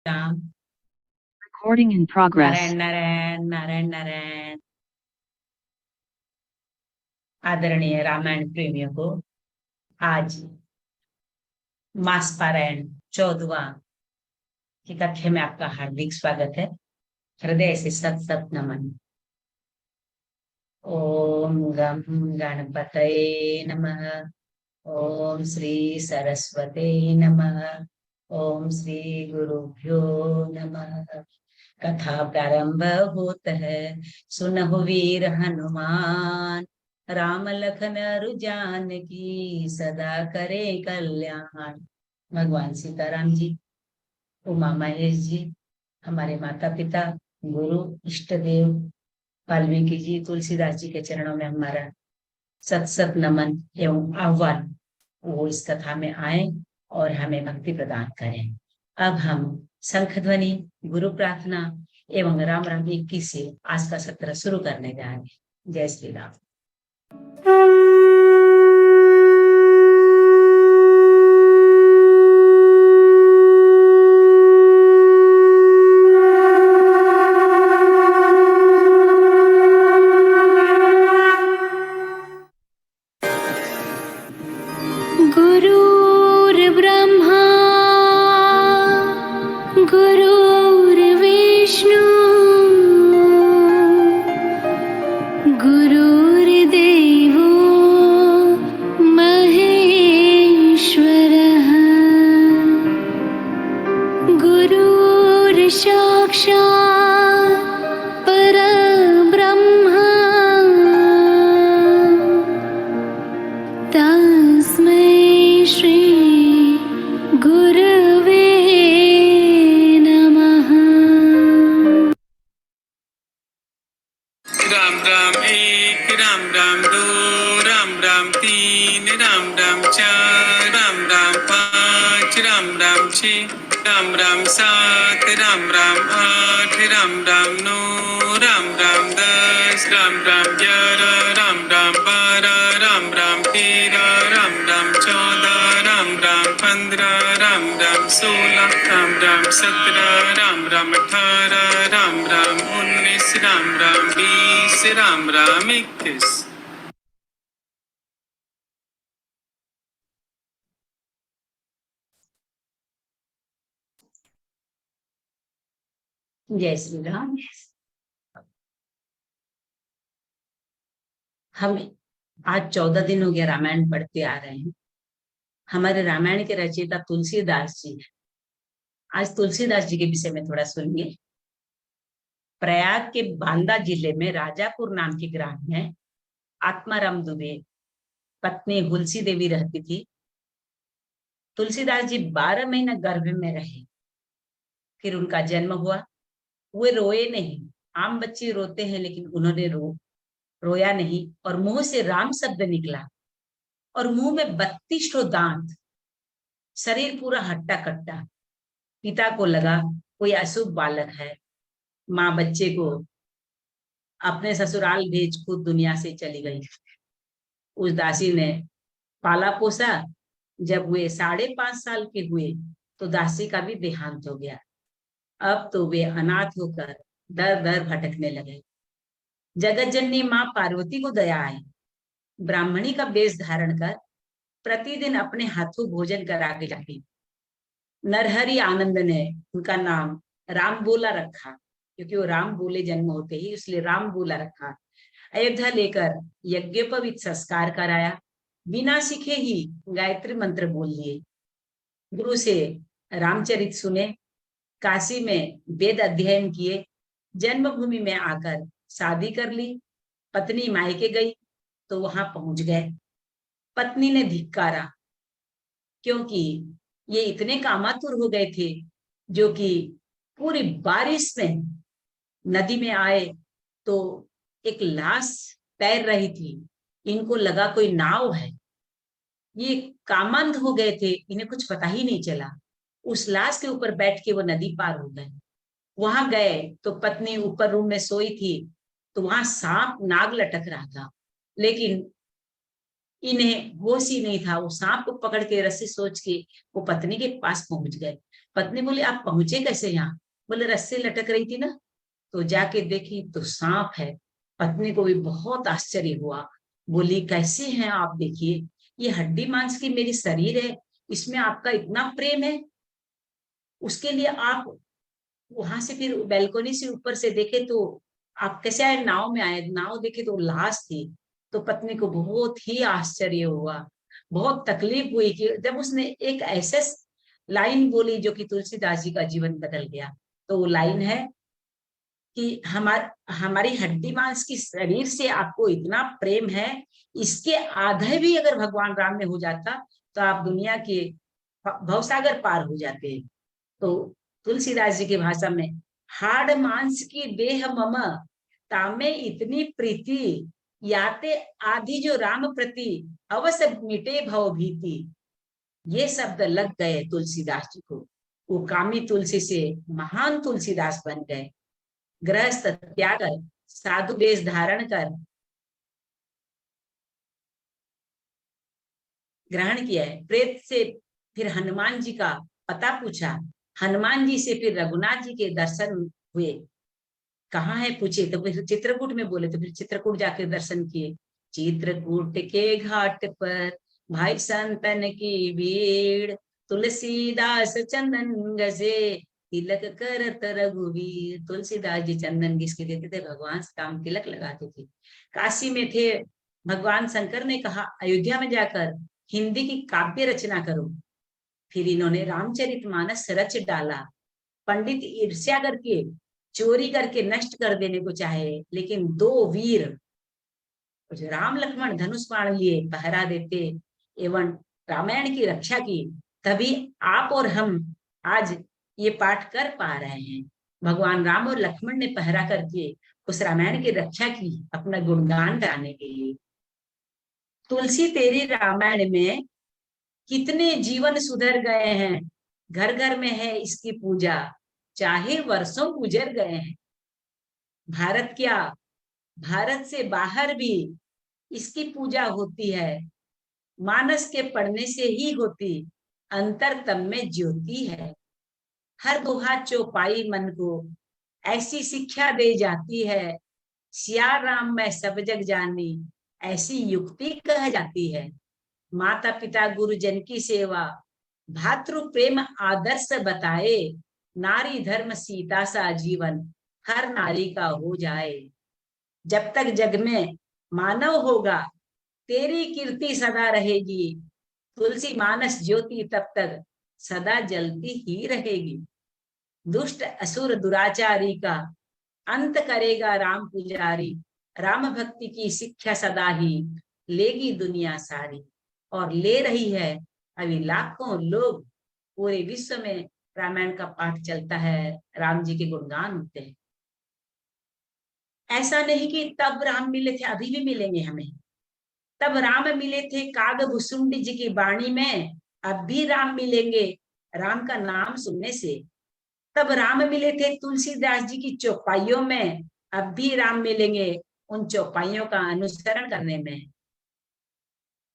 Ram. Recording in progress. Narayan Narayan Narayan Narayan. आदरणीय रामायण प्रेमियों को आज मास पारायण 14वां की कथा में आपका हार्दिक स्वागत है। हृदय से सत सत नमन। ओम गम गणपतये नमः। ओम श्री सरस्वते नमः। ओम श्री गुरुभ्यो नमः। कथा प्रारंभ होता है। सुनहु वीर हनुमान, राम लखन रुजान की सदा करे कल्याण। भगवान सीताराम जी, उमा महेश जी, हमारे माता पिता, गुरु, इष्ट देव वाल्मीकि जी, तुलसीदास जी के चरणों में हमारा सत सत नमन एवं आह्वान। वो इस कथा में आए और हमें भक्ति प्रदान करें। अब हम शंख ध्वनि, गुरु प्रार्थना एवं राम राम 21 से आज का सत्र शुरू करने जा रहे हैं। जय श्री राम। गुरुर्ब्रह्मा गुरुर्विष्णु गुरुर्देवो महेश्वरः गुरुर्साक्षात् परब्रह्म तस्मै श्री गुरवे नमः। राम राम एक, राम राम दो, राम राम तीन, राम राम चार, राम राम पाँच, राम राम छः, राम राम सात, राम राम आठ, राम राम नौ, राम राम 10, राम राम 11, राम राम 12, राम राम 13, राम राम 14, राम राम 15, राम राम 16, राम राम 17, राम राम 18, राम राम 19, राम राम 20, राम राम 21। जय श्री राम। हम आज 14 दिन हो गया रामायण पढ़ते आ रहे हैं। हमारे रामायण के रचयिता तुलसीदास जी। आज तुलसीदास जी के विषय में थोड़ा सुनिए। प्रयाग के बांदा जिले में राजापुर नाम के ग्राम में आत्माराम दुबे पत्नी हुलसी देवी रहती थी। तुलसीदास जी 12 महीना गर्भ में रहे, फिर उनका जन्म हुआ। वे रोए नहीं। आम बच्चे रोते हैं, लेकिन उन्होंने रोया नहीं और मुंह से राम शब्द निकला और मुंह में 32 दांत, शरीर पूरा हट्टा कट्टा। पिता को लगा कोई अशुभ बालक है। माँ बच्चे को अपने ससुराल भेज खुद दुनिया से चली गई। उस दासी ने पाला पोसा। जब वे 5.5 साल के हुए तो दासी का भी देहांत हो गया। अब तो वे अनाथ होकर दर दर भटकने लगे। जगत जननी माँ पार्वती को दया आई। ब्राह्मणी का वेश धारण कर प्रतिदिन अपने हाथों भोजन करा के जाती। नरहरि आनंद ने उनका नाम राम बोला रखा, क्योंकि वो राम बोले जन्म होते ही, इसलिए राम बोला रखा। अयोध्या लेकर यज्ञोपवीत संस्कार कराया। बिना सीखे ही गायत्री मंत्र बोल लिए। गुरु से रामचरित सुने। काशी में वेद अध्ययन किए। जन्मभूमि में आकर शादी कर ली। पत्नी मायके गई तो वहां पहुंच गए। पत्नी ने धिक्कारा, क्योंकि ये इतने कामातुर हो गए थे जो कि पूरी बारिश में नदी में आए तो एक लाश तैर रही थी। इनको लगा कोई नाव है। ये कामंद हो गए थे, इन्हें कुछ पता ही नहीं चला। उस लाश के ऊपर बैठ के वो नदी पार हो गए। वहां गए तो पत्नी ऊपर रूम में सोई थी, तो वहां सांप नाग लटक रहा था, लेकिन इन्हें होश ही नहीं था। वो सांप को पकड़ के रस्सी सोच के वो पत्नी के पास पहुंच गए। पत्नी बोली आप पहुंचे कैसे यहाँ? बोले रस्सी लटक रही थी ना, तो जाके देखी तो सांप है। पत्नी को भी बहुत आश्चर्य हुआ, बोली कैसे हैं आप? देखिए ये हड्डी मांस की मेरी शरीर है, इसमें आपका इतना प्रेम है, उसके लिए आप वहां से फिर बैल्कोनी से ऊपर से देखे तो आप कैसे आए? नाव में आए, नाव देखे तो लाश थी। तो पत्नी को बहुत ही आश्चर्य हुआ, बहुत तकलीफ हुई कि जब उसने एक ऐसे लाइन बोली जो कि तुलसीदास जी का जीवन बदल गया। तो वो लाइन है कि हमारी हड्डी मांस की शरीर से आपको इतना प्रेम है, इसके आधे भी अगर भगवान राम में हो जाता तो आप दुनिया के भवसागर पार हो जाते। तो तुलसीदास जी की भाषा में, हाड़ मांस की देह मम तामे इतनी प्रीति, याते आदि जो राम प्रति अवश्य मिटे भव भीति। ये शब्द लग गए तुलसीदास जी को, वो कामी तुलसी से महान तुलसीदास बन गए। गृहस्थ त्याग कर, साधु वेश धारण कर ग्रहण किया है। प्रेत से फिर हनुमान जी का पता पूछा, हनुमान जी से फिर रघुनाथ जी के दर्शन हुए। कहाँ है पूछे तो फिर चित्रकूट में बोले, तो फिर चित्रकूट जाके दर्शन किए। चित्रकूट के घाट पर भाई संतन की भीड़, तुलसीदास चंदन गजे तिलक करत रघुवीर। तुलसीदास जी चंदन किसके देते थे? भगवान से काम तिलक लगाते थे। काशी में थे, भगवान शंकर ने कहा अयोध्या में जाकर हिंदी की काव्य रचना करो। फिर इन्होंने रामचरितमानस रच डाला। पंडित ईर्ष्या करके चोरी करके नष्ट कर देने को चाहे, लेकिन दो वीर राम लक्ष्मण धनुष बाण लिए पहरा देते एवं रामायण की रक्षा की, तभी आप और हम आज ये पाठ कर पा रहे हैं। भगवान राम और लक्ष्मण ने पहरा करके उस रामायण की रक्षा की, अपना गुणगान गाने के लिए। तुलसी तेरी रामायण में कितने जीवन सुधर गए हैं, घर घर में है इसकी पूजा, चाहे वर्षों गुजर गए हैं। भारत क्या, भारत से बाहर भी इसकी पूजा होती है। मानस के पढ़ने से ही होती, अंतर तम में ज्योति है। हर दोहा चौपाई मन को ऐसी शिक्षा दे जाती है, सिया राम मैं सब जग जानी ऐसी युक्ति कह जाती है। माता पिता गुरुजन की सेवा, भातृ प्रेम आदर्श बताए, नारी धर्म सीता सा जीवन हर नारी का हो जाए। जब तक जग में मानव होगा तेरी कीर्ति सदा रहेगी, तुलसी मानस ज्योति तब तक सदा जलती ही रहेगी। दुष्ट असुर दुराचारी का अंत करेगा राम पुजारी, राम भक्ति की शिक्षा सदा ही लेगी दुनिया सारी। और ले रही है, अभी लाखों लोग पूरे विश्व में रामायण का पाठ चलता है, राम जी के गुणगान होते हैं। ऐसा नहीं कि तब राम मिले थे, अभी भी मिलेंगे हमें। तब राम मिले थे काग भुसुंडी जी की वाणी में, अब भी राम मिलेंगे राम का नाम सुनने से। तब राम मिले थे तुलसीदास जी की चौपाइयों में, अब भी राम मिलेंगे उन चौपाइयों का अनुसरण करने में।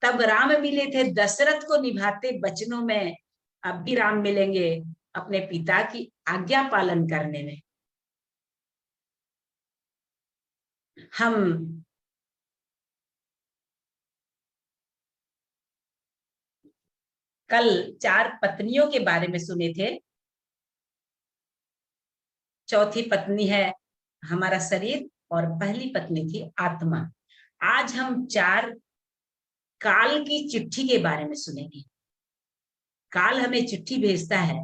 तब राम मिले थे दशरथ को निभाते वचनों में, अब भी राम मिलेंगे अपने पिता की आज्ञा पालन करने में। हम कल 4 पत्नियों के बारे में सुने थे। चौथी पत्नी है हमारा शरीर और पहली पत्नी थी आत्मा। आज हम 4 काल की चिट्ठी के बारे में सुनेंगे। काल हमें चिट्ठी भेजता है,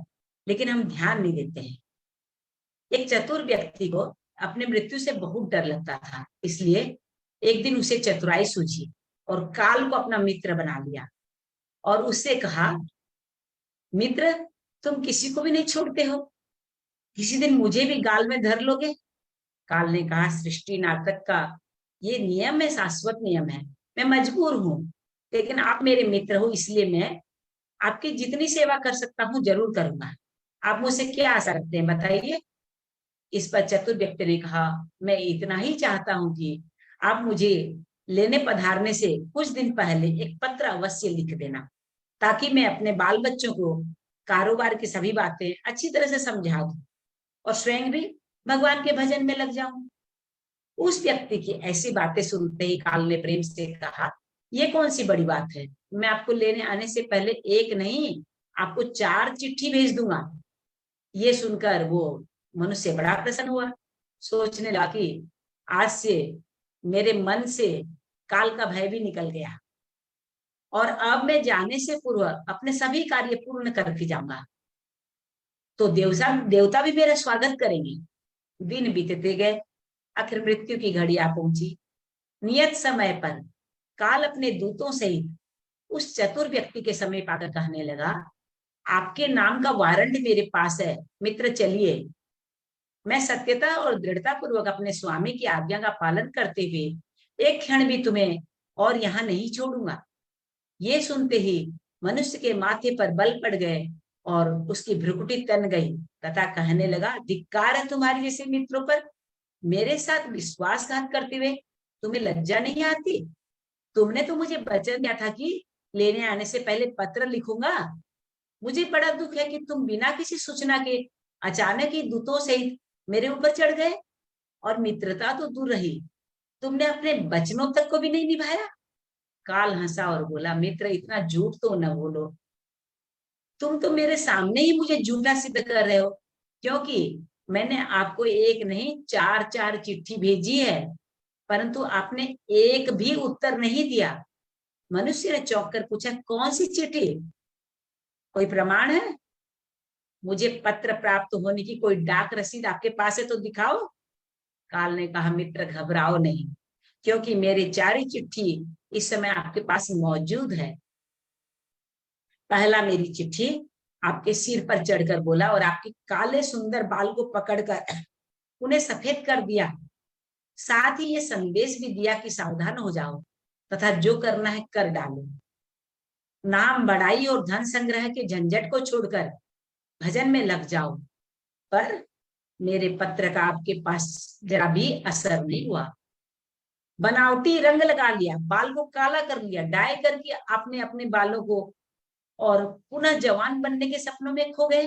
लेकिन हम ध्यान नहीं देते हैं। एक चतुर व्यक्ति को अपने मृत्यु से बहुत डर लगता था, इसलिए एक दिन उसे चतुराई सूझी और काल को अपना मित्र बना लिया और उससे कहा, मित्र तुम किसी को भी नहीं छोड़ते हो, किसी दिन मुझे भी गाल में धर लोगे? काल ने कहा, सृष्टि नाटक का ये नियम है, शाश्वत नियम है, मैं मजबूर हूं, लेकिन आप मेरे मित्र हो, इसलिए मैं आपकी जितनी सेवा कर सकता हूं जरूर करूंगा। आप मुझसे क्या आशा रखते हैं बताइए? इस पर चतुर व्यक्ति ने कहा, मैं इतना ही चाहता हूं कि आप मुझे लेने पधारने से कुछ दिन पहले एक पत्र अवश्य लिख देना, ताकि मैं अपने बाल बच्चों को कारोबार की सभी बातें अच्छी तरह से समझा दूं और स्वयं भी भगवान के भजन में लग जाऊं। उस व्यक्ति की ऐसी बातें सुनते ही काल ने प्रेम से कहा, ये कौन सी बड़ी बात है, मैं आपको लेने आने से पहले एक नहीं आपको 4 चिट्ठी भेज दूंगा। ये सुनकर वो मनुष्य बड़ा प्रसन्न हुआ, सोचने लगा कि आज से मेरे मन से काल का भय भी निकल गया और अब मैं जाने से पूर्व अपने सभी कार्य पूर्ण करके जाऊंगा, तो देवता भी मेरा स्वागत करेंगे। दिन बीतते गए, आखिर मृत्यु की घड़ी आ पहुंची। नियत समय पर काल अपने दूतों सहित उस चतुर व्यक्ति के समीप आकर कहने लगा, आपके नाम का वारंट मेरे पास है, मित्र चलिए। मैं सत्यता और दृढ़ता पूर्वक अपने स्वामी की आज्ञा का पालन करते हुए एक क्षण भी तुम्हें और यहाँ नहीं छोड़ूंगा। ये सुनते ही मनुष्य के माथे पर बल पड़ गए और उसकी भ्रुकुटी तन गई तथा कहने लगा, धिक्कार है तुम्हारे जैसे मित्रों पर, मेरे साथ विश्वासघात करते हुए तुम्हें लज्जा नहीं आती? तुमने तो मुझे वचन दिया था कि लेने आने से पहले पत्र लिखूंगा। मुझे बड़ा दुख है कि तुम बिना किसी सूचना के अचानक ही दूतों सहित मेरे ऊपर चढ़ गए, और मित्रता तो दूर रही, तुमने अपने वचनों तक को भी नहीं निभाया। काल हंसा और बोला, मित्र इतना झूठ तो न बोलो, तुम तो मेरे सामने ही मुझे झूठा सिद्ध कर रहे हो, क्योंकि मैंने आपको एक नहीं 4 चिट्ठी भेजी है, परंतु आपने एक भी उत्तर नहीं दिया। मनुष्य ने चौंक कर पूछा, कौन सी चिट्ठी, कोई प्रमाण है? मुझे पत्र प्राप्त होने की कोई डाक रसीद आपके पास है तो दिखाओ। काल ने कहा, मित्र घबराओ नहीं, क्योंकि मेरी 4 चिट्ठी इस समय आपके पास मौजूद है। पहला मेरी चिट्ठी आपके सिर पर चढ़कर बोला और आपके काले सुंदर बाल को पकड़कर उन्हें सफेद कर दिया। साथ ही ये संदेश भी दिया कि सावधान हो जाओ तथा जो करना है कर डालो। नाम बढ़ाई और धन संग्रह के झंझट को छोड़कर भजन में लग जाओ। पर मेरे पत्र का आपके पास जरा भी असर नहीं हुआ। बनावटी रंग लगा लिया, बाल को काला कर लिया, डाई करके आपने अपने बालों को और पुनः जवान बनने के सपनों में खो गए।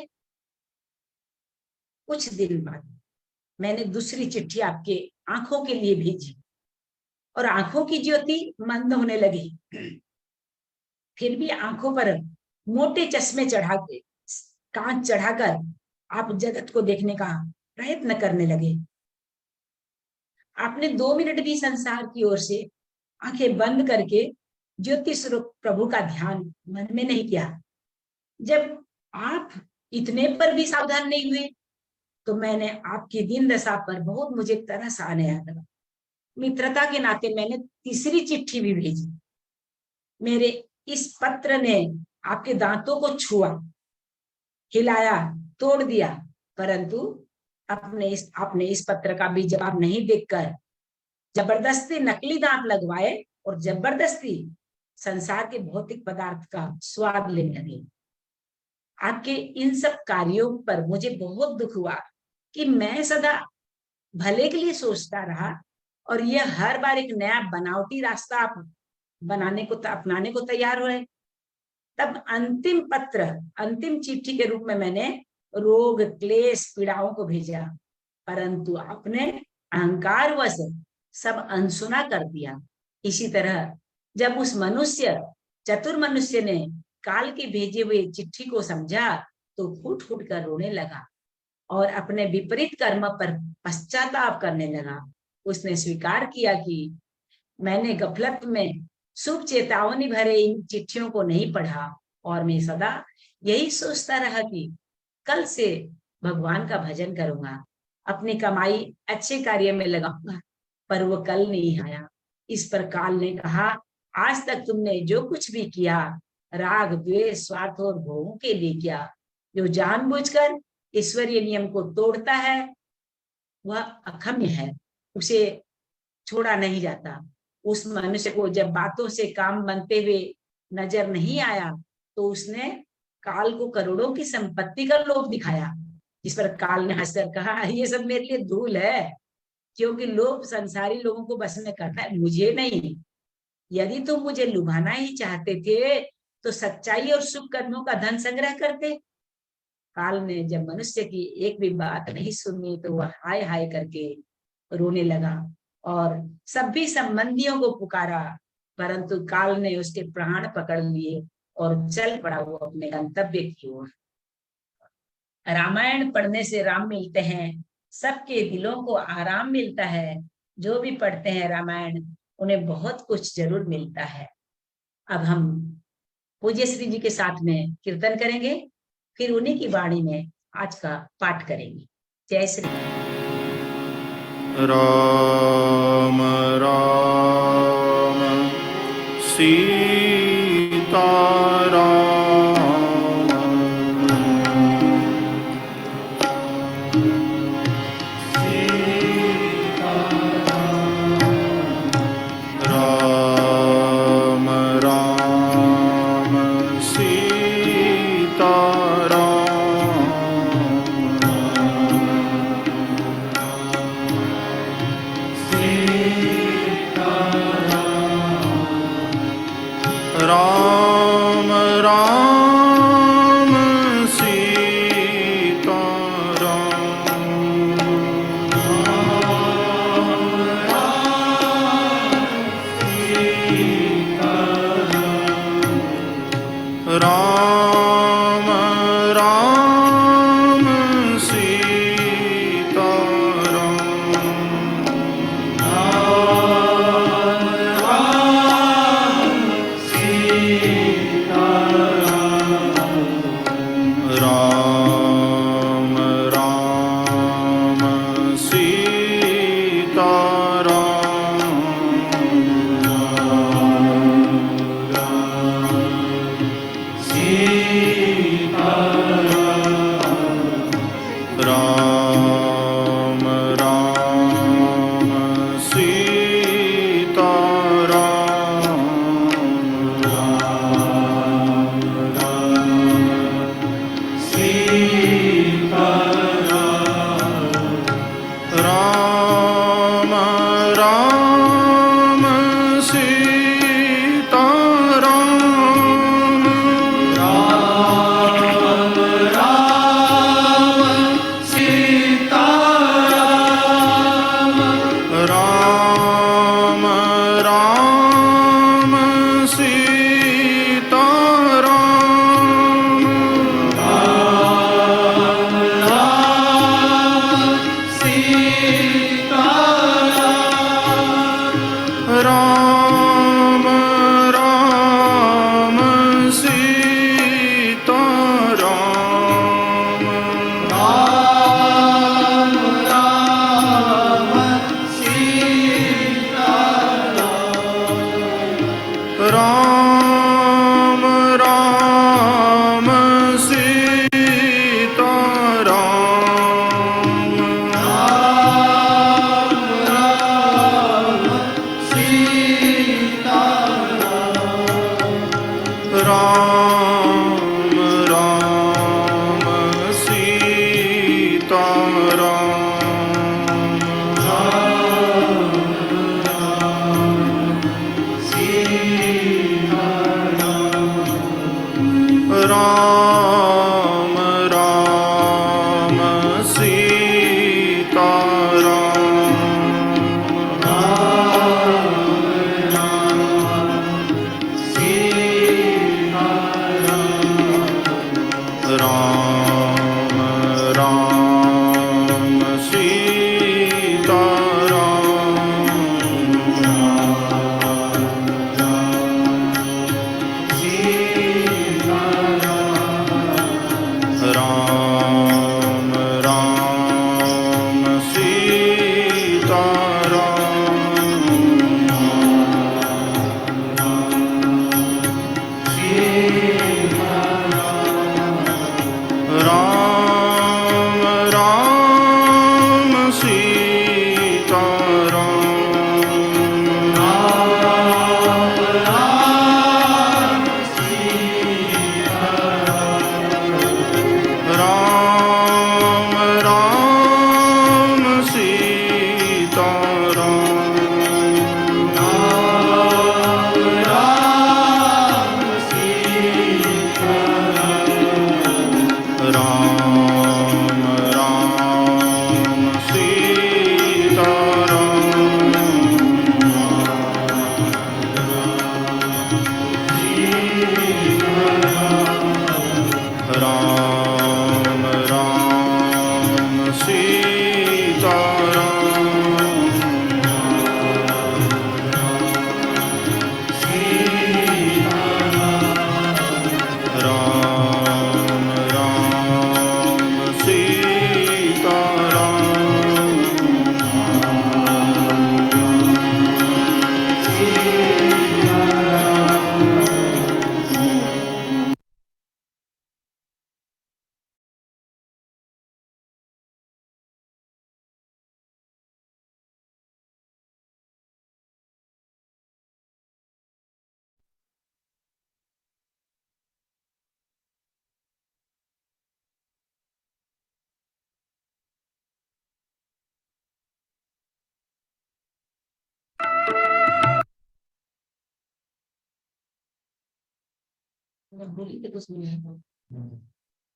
कुछ दिन बाद मैंने दूसरी चिट्ठी आपके आंखों के लिए भेजी और आंखों की ज्योति मंद होने लगी। फिर भी आंखों पर मोटे चश्मे चढ़ा के कांच चढ़ाकर आप जगत को देखने का प्रयत्न करने लगे। आपने 2 मिनट भी संसार की ओर से आंखें बंद करके ज्योति स्वरूप प्रभु का ध्यान मन में नहीं किया। जब आप इतने पर भी सावधान नहीं हुए तो मैंने आपकी दीन दशा पर बहुत मुझे तरस आने लगा। मित्रता के नाते मैंने तीसरी चिट्ठी भी भेजी। मेरे इस पत्र ने आपके दांतों को छुआ, हिलाया, तोड़ दिया, परंतु आपने इस पत्र का भी जवाब नहीं देखकर जबरदस्ती नकली दांत लगवाए और जबरदस्ती संसार के भौतिक पदार्थ का स्वाद लेने लगे। आपके इन सब कार्यों पर मुझे बहुत दुख हुआ कि मैं सदा भले के लिए सोचता रहा और यह हर बार एक नया बनावटी रास्ता आप अपनाने को तैयार हुए। तब अंतिम चिट्ठी के रूप में मैंने रोग, क्लेश, पीड़ाओं को भेजा, परंतु आपने अहंकारवश सब अनसुना कर दिया। इसी तरह जब उस चतुर मनुष्य ने काल के भेजे हुए चिट्ठी को समझा तो फूट फूट कर रोने लगा और अपने विपरीत कर्म पर पश्चाताप करने लगा। उसने स्वीकार किया कि मैंने गफलत में शुभ चेतावनी भरे इन चिट्ठियों को नहीं पढ़ा और मैं सदा यही सोचता रहा कि कल से भगवान का भजन करूंगा, अपनी कमाई अच्छे कार्य में लगाऊंगा, पर वो कल नहीं आया। इस पर काल ने कहा, आज तक तुमने जो कुछ भी किया राग, द्वेष, स्वार्थ और भोगों के लिए किया। जो जानबूझकर ईश्वरीय नियम को तोड़ता है वह अक्षम्य है, उसे छोड़ा नहीं जाता। उस मनुष्य को जब बातों से काम बनते हुए नजर नहीं आया तो उसने काल को करोड़ों की संपत्ति का लोभ दिखाया। इस पर काल ने हंसकर कहा, ये सब मेरे लिए धूल है, क्योंकि लोभ संसारी लोगों को बस में करता है, मुझे नहीं। यदि तुम मुझे लुभाना ही चाहते थे तो सच्चाई और शुभ कर्मों का धन संग्रह करते काल ने जब मनुष्य की एक भी बात नहीं सुनी तो वह हाय हाय करके रोने लगा और सभी संबंधियों को पुकारा, परंतु काल ने उसके प्राण पकड़ लिए और चल पड़ा वो अपने गंतव्य की ओर। रामायण पढ़ने से राम मिलते हैं, सबके दिलों को आराम मिलता है। जो भी पढ़ते हैं रामायण उन्हें बहुत कुछ जरूर मिलता है। अब हम पूज्य श्री जी के साथ में कीर्तन करेंगे, फिर उन्हीं की वाणी में आज का पाठ करेंगे। जय श्री राम राम सीता राम राम राम सीता राम राम सीता राम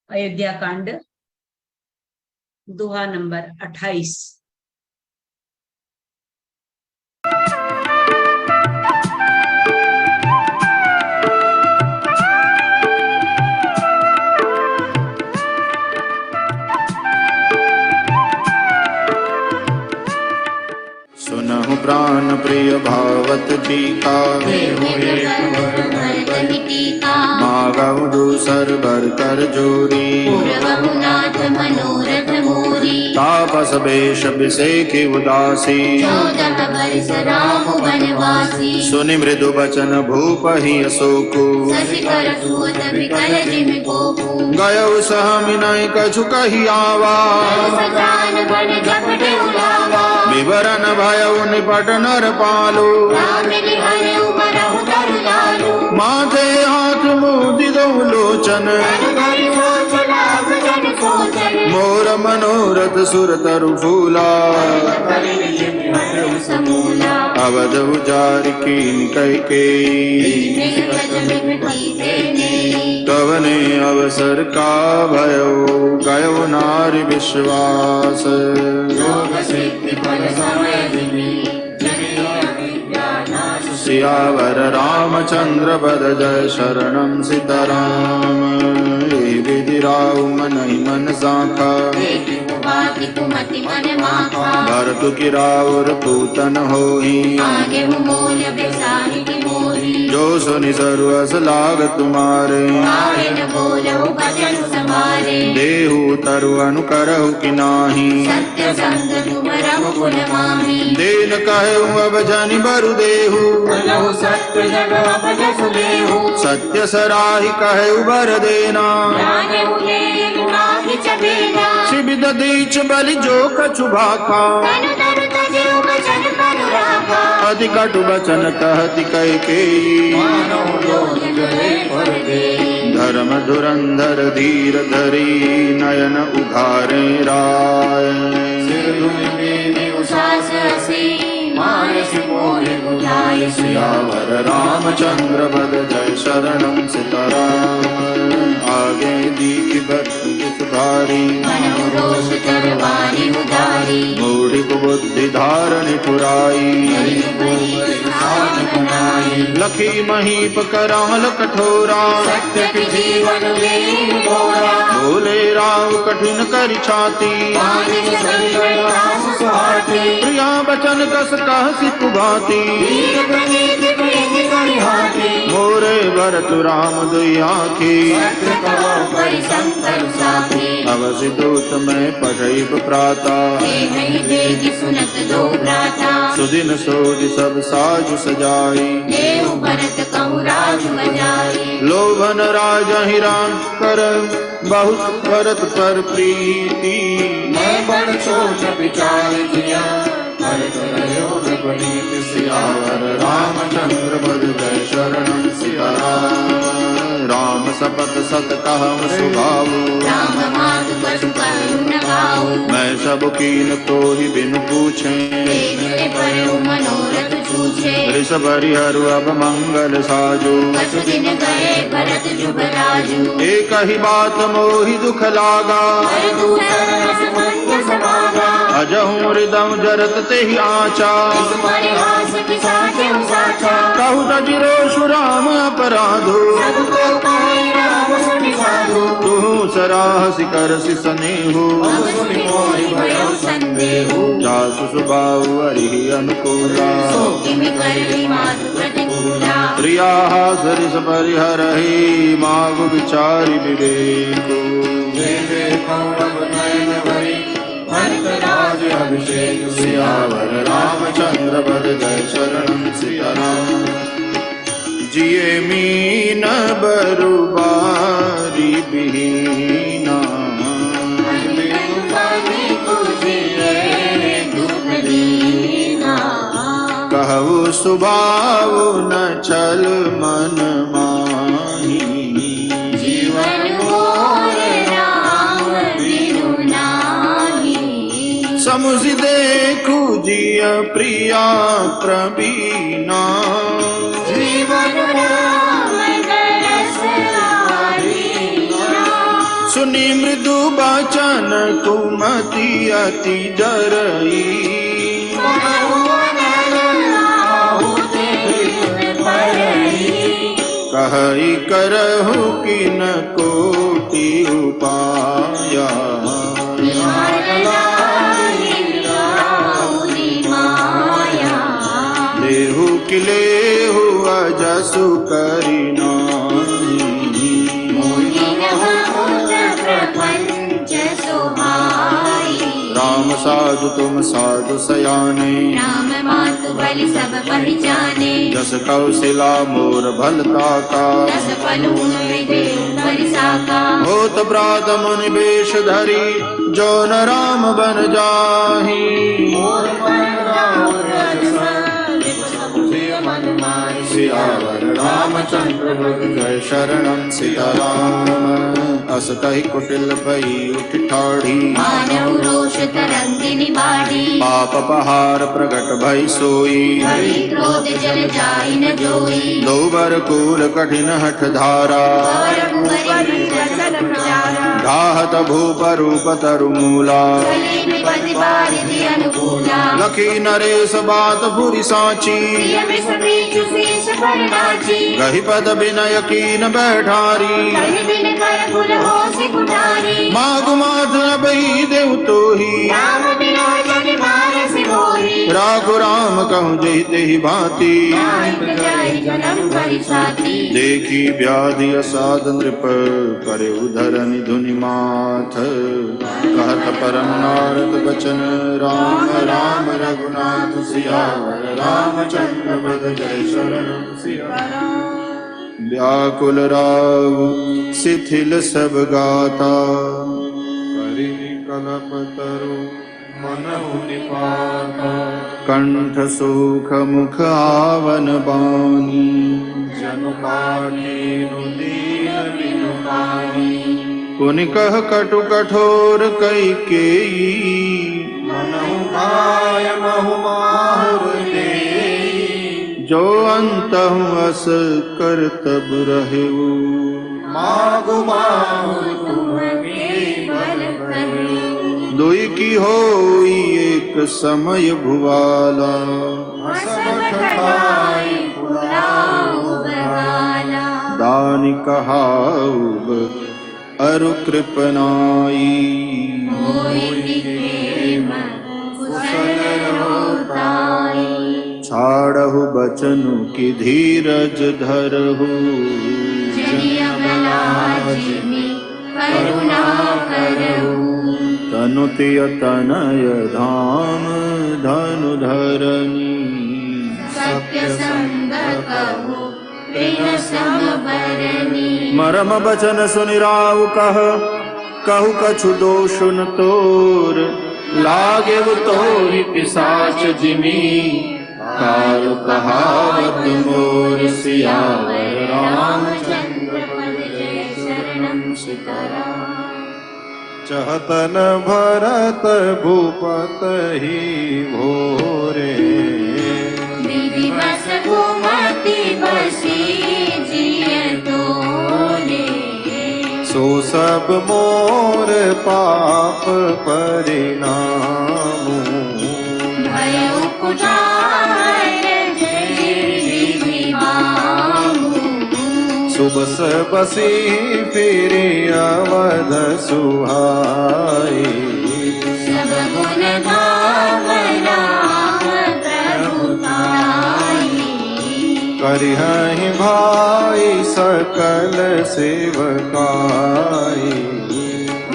अयोध्या कांड दोहा नंबर 28। सुनहु प्राण प्रिय भावत जी का, मागहु दूसर बर कर जोरी। मनोरथ मोरी तापस बेश बिसेखि उदासी, 14 वर्ष राम वनवासी। सुनि मृदु बचन भूप ही अशोकु, शशिकर सुत विकल जिमि गोपु। गयउ सहमिनय कछु कहि आवा, सजान बन जपटे उलावा। विवरण भयउ निपट नर पालु, रामिनि हरउ बरहु तरु लालु। माथे हाथ मुदि दउ लोचन, धरि सोच लाभ जन सोचन। मोर मनोरथ सुर तरु फूला। समूला अवध उजारि कीन कैकेयी, कवने अवसर का भयो, गयो नारि विश्वास। सियावर रामचंद्र पद जय शरणम सीताराम। हे विधि राउ मनहि मन साखा, कुमति मन माखा। भरत की राउर पूतन होई, आगे मोल बेसाहि की मोरी। जो सुनि सर्वस लाग तुम्हारे, आए न बोलहु बचन समारे। देहु तरु अनुकरहु कि नाही, सत्य संग तुम रघुकुल माही। देन कहु अब जनि बरु देहु, लहु सत्य जग अपज सुदेहु। सत्य सराहि कहु बर देना। जाने उले नाहि चबेना। शिबिद दीच बलि जो कछु भाखा, तनु तरु तजेउ बचन करु राखा। अति कटु बचन कहति कैकेयी, धर्म धुरंधर धीर धरी, नयन उघारे राय। सास हसी मानस मोहि बुलाय। सियावर रामचंद्र पद जय शरणम सीताराम। आगे दीख बरस भारी, मनोरोष तरवारी उदारी। मूढ़ि बुद्धि धारण पुराई। लखी महीप कराल कठोरा, सत्य के जीवन में मोरा। बोले राव कठिन कर छाती, मानिस संकट आस सुहाती। प्रिया बचन कस कहसि कुभाती। वीर प्रणीत प्रेम करिहाती। मोरे भरत राम दुई आँखी, सत्य कहो परि संकर साथी। अवसि दूत में पठैप प्राता, देहि देहि सुनत दो भ्राता। सुदिन सोज सब साज सजाई। देहु भरत कहु राज बजाई। लोभन राजा ही राम कर, बहुत भरत पर प्रीति। मैं बड़ सोच विचार किया, भरत रहो रघुनीत। सियावर रामचंद्र पद जय शरणम सीताराम। राम सपत सत कहम सुभाऊ, राम मातु पशु कहु न गाऊ। मैं सब कीन तो ही बिन पूछे, देखते परहु मनोरथ सूझे। ऋषभ हरिहरु अब मंगल साजो। कछु दिन गए भरत जुगराजु। एक ही बात मोहि दुख लागा, पर दूतर रस मंद समागा। अजहू हृदय जरत ते ही आचा। इस परिहास की साचहु साचा। कहु तजिरो राम अपराधो, सबको कहे राम सुनि साधु। तू सराहसि करसि सनेहु। अब सुनि मोहि भय संदेहु जासु सुबाहु हरि अनुकूला सो किमि करहि मातु प्रतिकूला प्रिया सरिस परिहरहि मागु विचारि विवेको राज अभिषेक सियावर रामचंद्र पद जय शरणम सिया राम जिये मीन बरुबारी बीना कहु सुभाव न छल मन माही जीवन मोर राम बिनु नाहि समुझ देखु जिय प्रिया प्रवीणा जीवन राम दरस आदीना सुनि मृदु बचन कुमति अति डरई कहई करहु किन कोटि उपाया लेहु किलेहु अजसु करिना प्रपंच सुहाई राम साधु तुम साधु सयाने राम मातु बलि सब पहचाने जस कौशिला मोर भलता का दस फलून विदेव बलिसाका होत प्रात मुनि बेश धरी जो न राम बन जाही सियावर रामचंद्र जय शरणम सीताराम अस कही कुटिल भई उठ ठाढ़ी मानव रोष तरंगिनी बाढ़ी पाप पहार प्रगट भई सोई हरि क्रोध जल जाई न जोई दो बर कूल कठिन हठ धारा और कुंवरी वचन प्रचारा ढाहत भूप रूप तरु मूला कली विपति बारिधि अनुकूला लखी नरेश बात पुरी साची प्रिय विषमी चुशीष पर नाची गही पद बिनय कीन बैठारी कहि बिन कर कुल हो सिकुटारी मागु माथ न बही देव तो ही राम बिना जन मानस मोही राघु राम कहूँ जही तेहि भांति नाहि प्रजाहि जन्म भरि साथी देखी व्याधि असाध नृप करे उधरनि धुनि माथ कहत परम नारद बचन राम राम रघुनाथ सियावर रामचंद्र पद जय शरणम सिया व्याकुल राव शिथिल सब गाता करि कलप तरु मनहु निपाता कंठ सुख मुख आवन बानी जनु काठिनु दीन बिनु पानी पुनि कह कटु कठोर कई केई मनहु काय महु माहुर देई जो अंतहु अस कर तब रहेऊ मागु माहुर दुई की होई एक समय भुवाला दानि कहाउब अरु कृपनाई छाड़हु बचनु की धीरज धरहु तनु तिय तनय धाम धनु धरनी सत्य संग कहु प्रिय समबरनी मरम बचन सुनि राव कहु कछु दोष न तोर लागे वो तोहि पिशाच जिमी काल कहावत मोर सियावर रामचंद्र पद जय शरणम सीताराम चहतन भरत भूपत ही भोरे विधिवश घूमति बसी जिय तोरे सो सब मोर पाप परिणाम भय उपकार जय बामु सुबस बसी फिर अवध सुहाई सब गुण धाम राम प्रभुताई। करिहहि भाई सकल सेवकाई।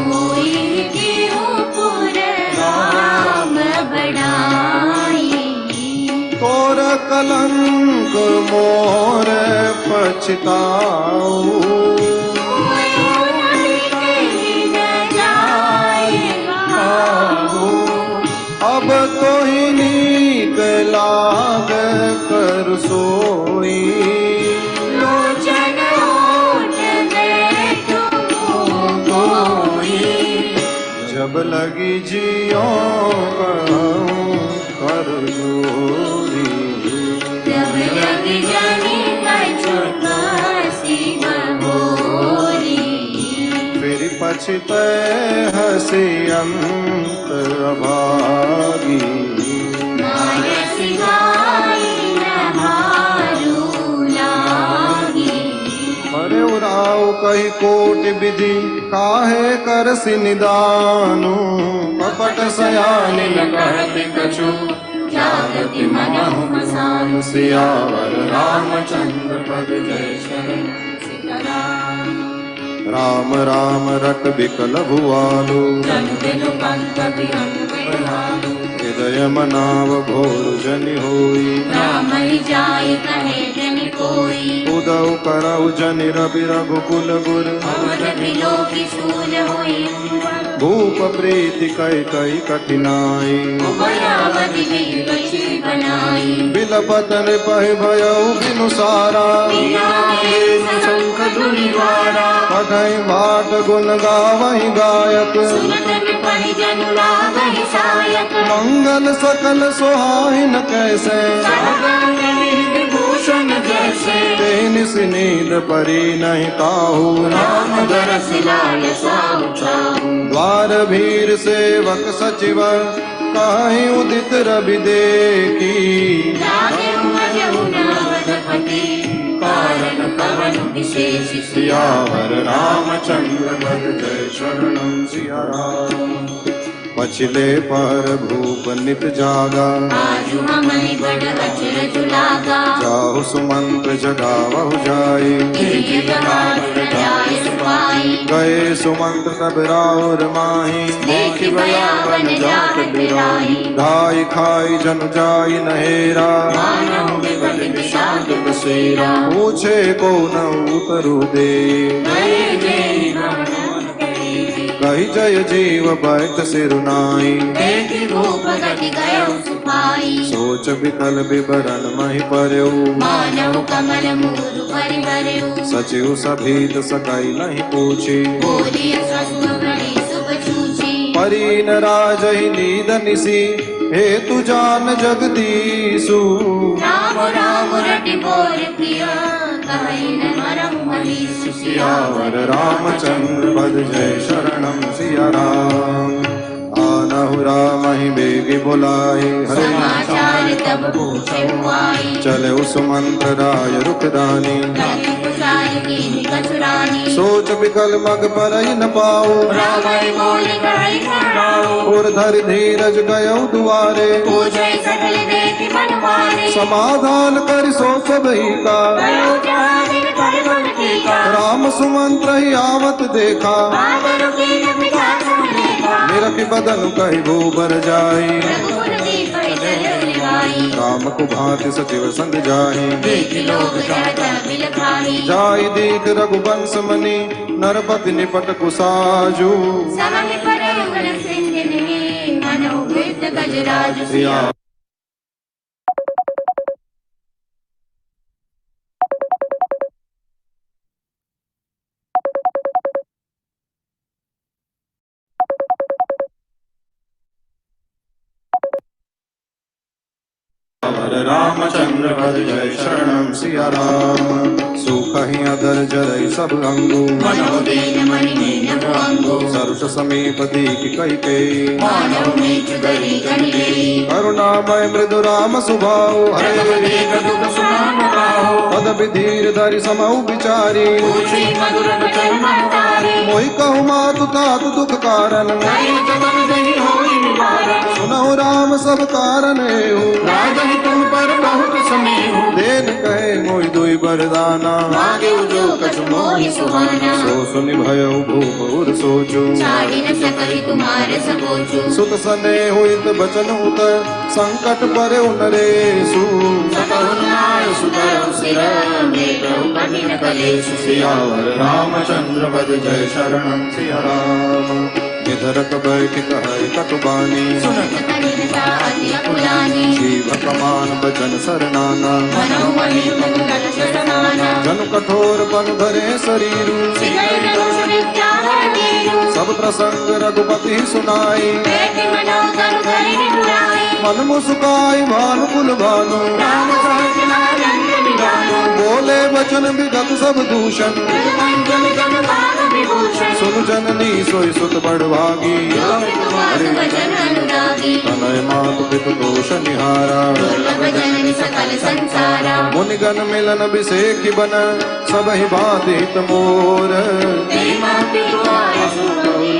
होई पुर राम बड़ाई। तोर कलंक मोर पछताऊ। अब तो ही नीक लाग कर सोई। लोचन ओट में तुम कोई। जब लगी जियो कहूँ कर जोरी। जब लगी जानी कछुका शिव गोरी। फिर पछते हसी अंत अभागी। नारस गाई नहारू लागी। अरे उराव कही कोटि विधि काहे कर निदानु। कपट सयानी न कहति कछु जागति मनहु मसान। सियावर रामचंद्र पद जय शरण सीताराम। राम राम रट बिकल भुआलो। जनु बिनु पंथ विहंग बिहारू। हृदय मनाव घोर जनि होई। राम ही जाय कहे जन कोई। उदौ करौ जनि रवि रघुकुल गुर। अमर बिलोकी सूर होई। भूप प्रीति कई कई कठिनाई। उभयावति बची बनाई। बिलपत नृपहि भयउ बिनु सारा। शंख दुनिवारा। पढ़ई बाट गुण गावहि गायक। सुनत नृपहि जनु लावहि सायक। मंगल सकल सोहाइन कैसे। विभूषण जैसे। तेन नींद परी नहीं काहू। राम दरस लाल साहु चाहु। द्वार भीर सेवक सचिव काहि उदित रवि देखी। जागे उमजहु नावदपति। कारण कवन विशेष सियावर रामचंद्र पद जय शरणम सिया राम। पछिले पर भूप नित जागा। आजु हमनि बड़ अचरज लागा। जाहु सुमंत्र जगावहु जाई। तेहि बहार जाय सुपाई। गए सुमंत्र सब राउर माही। देखि भयावन जात बिराई। ढाई खाई जनु जाई नहेरा। मानहु विकट विषाद बसेरा। पूछे को न उतरु दे। गए जेहि भवन करे। कही जय जीव बैठ सिरुनाई। देखि भूप गति गयो सुपाई। सोच विकल विवरण महि परयु। मानव कमल मूरु परिहरयु। सचिव सभीत सकई नहीं पूछी। बोलिय स्वस्थ बड़ी शुभ छूछी। परीन राजहि नीद निसी। हेतु जान जगदीसु। राम राम रटि बोर प्रिय। कहि न मरहु मनीष सियावर रामचंद्र पद जय शरणम सिया राम। आनहु राम ही बेगी बुलाई। हरे समाचार तब पूछहु आई। चले सुमंत्र राय रुखदानी। धन्य कुशाल कीन्हि कछुरानी। सोच विकल मग परई न पाओ। राम बोलि कहि कराओ। और धरि धीरज गयौ दुआरे। पूछै सकल देखि मन मारे। समाधान करि सो सबही का। गयो जहादिन कर मन टीका। राम सुमंत्र ही आवत देखा। आदरु कीन पिता सुलेखा। निरखि बदन कहि भूबर जाई। रघुकुल दीपहि जय निभाई। राम को भांति सचिव संग जाहि। देखि लोग सहज बिलखाई। जाई दीत रघुवंश मनि। नरपति निपट कुसाजू। समहि परयुगल सिंधिनि। मनोवृत्त गजराज सिया। रामचंद्र पद जय शरणम सिया राम। सुख ही अदर जरई सब अंगु। मनोदीन मणिनीन भुअंगु। सरुष समीप दीखि कई। मानव नीच गरी गणिलेई। करुणामय मृदु राम सुभाऊ। रघुवीर दुख सुनाम गाओ। पद विधीर धरि समऊ विचारी। पूछी मधुर बचन मन तारी। मोहि कहु मातु तातु दुख कारण। कहि जगत दहि होई निवारण। सुन सब कारण हो राजन तुम पर बहुत समय हो देन कहे मोहि दुई बरदाना मांगे जो कछ मोहि सुहाना सो सुनि भयो भूप उर सोचो छाड़ी न सकली तुम्हारे सबोचो सुत सने हुइत बचन उत संकट परे नरेशु सकहुनाय सुतरौ सिर मेघौ कठिन कलेषु सियावर रामचंद्र पद जय शरणं सिया राम निधरक बैठ कहे कटुबानी सुनत कठिनता अति अकुलानी जीव कमान बचन सरनाना मनोमणि मुकुट शतमाना जन कठोर पन धरे शरीरु सिगई दोष विद्याधर वीरु सब प्रसंग रघुपति सुनाई बेटी मनोधर धरि निपुराई मन मुस्काई भानुकुल भानु राम सहज नारंग विदानु बोले वचन विगत सब दूषण मंजन जन भाग विभूषण सुन जननी सोई सुत बड़ भागी तुम्हारे भजन अनुरागी तनय मातु पितु दोष निहारा दुर्लभ जननी सकल संसारा मुनिगण मिलन बिसेखि बन सब ही भांति हित मोर प्रेमा पितुआय सुगौरी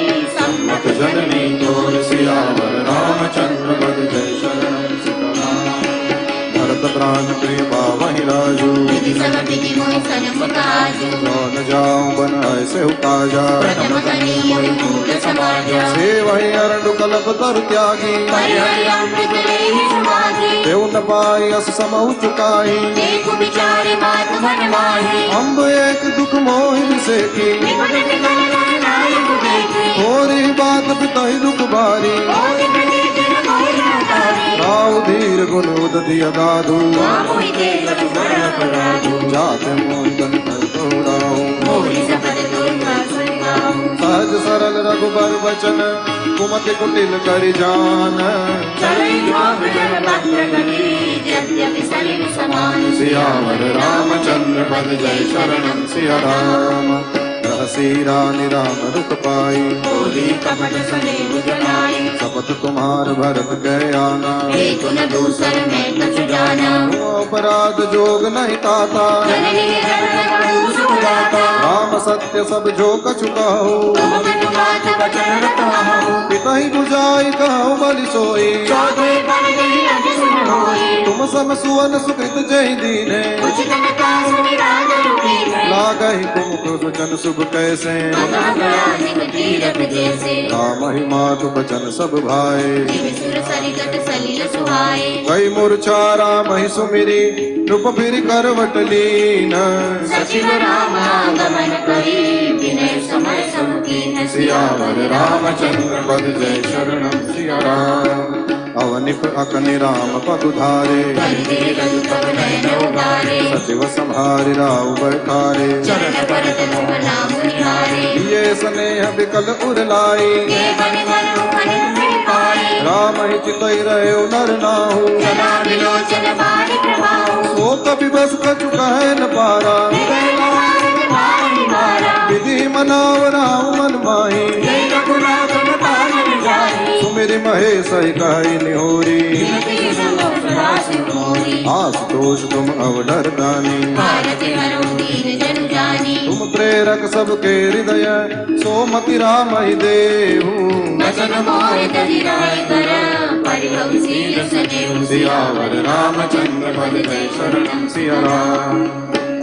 मत जननी तोर सियावर रामचंद्र पद जय शरणं सीताराम भरत प्राण प्रिय पावहि राजू विधि सब विधि मोहि सन्मुख आजू कौन जाऊं बन ऐसे उकाजा प्रथम कनी मोहि मूल समाजा से वही अरण्य कल्प तरु त्यागी परिहरि अमृत लेहि सुभागी देव न पाई अस समहु चुकाई देखु विचारे मातु मन माही अम्ब एक दुख मोहि बिसेखी निकट निकल नर नायक देखी थोरी बात पितहि दुख भारी मोहि प्रतीति न मोहि उतारी राव धीर गुण उदधि अगाधु मोहि देव बड़ अपराधु जाते मोदन कर दोहराऊ मोहि सपद तोहि पासुर गाऊं सहज सरल रघुबर बचन कुमति कुटिल करि जान चलई भाग जन भद्र गति यद्यपि सलिल समान सियावर रामचंद्र पद जय शरणं सिया राम रहसी रानी राम रुक पाई बोली कपट सुने बुझनाई शपथ तुम्हार भरत गए आना एक न दूसर में कछु जाना हुआ अपराध जोग नहीं ताता जननी रघु सुखदाता राम सत्य सब जो कछु कहो तुम बिनु बात बचन रतवाहु पितहि बुझाई कहो बलि सोई चौथे बन गई अज सुन होई तुम सम सुवन सुकृत जय दीने कुछ तन का सुनि राग रूपी में लागहि कुमुख वचन शुभ कैसे मगा गया निक तीरथ जैसे राम ही मातु बचन सब भाई जीव सुर सरिगत सलिल सुहाए कई मूर्छा राम ही सुमिरी नृप फिर करवट लीन सचिव राम आगमन करी विनय समय समुखीन सियावर रामचंद्र पद जय शरणं सिया राम अवनिप अकनि राम पदुधारे वंदे रघुपति नयन उबारे सचिव संहारि राव बैठारे चरण परत तुम नाम निहारे ये स्नेह विकल उर लाई के बनि मनु मनि फिर पाए राम ही चितई रहे नर नाहु जना विलोचन बारि प्रभाऊ सो कभी बस कछु कहे न पारा हृदय लहार भारि मारा विधि मनाव राम मन माही जय रघुनाथ पावन जाहि सुमिरि महेश ही कहि निहोरी विनति सुनो सदा सिर मोहि आशुतोष तुम अवडर दानी भारत हरौ दीन जन जानी तुम प्रेरक सबके हृदय सोमति राम ही देहु वचन मोहि तहि राय कर परिभव शील सदेव सियावर रामचंद्र पद जय शरणं सिया राम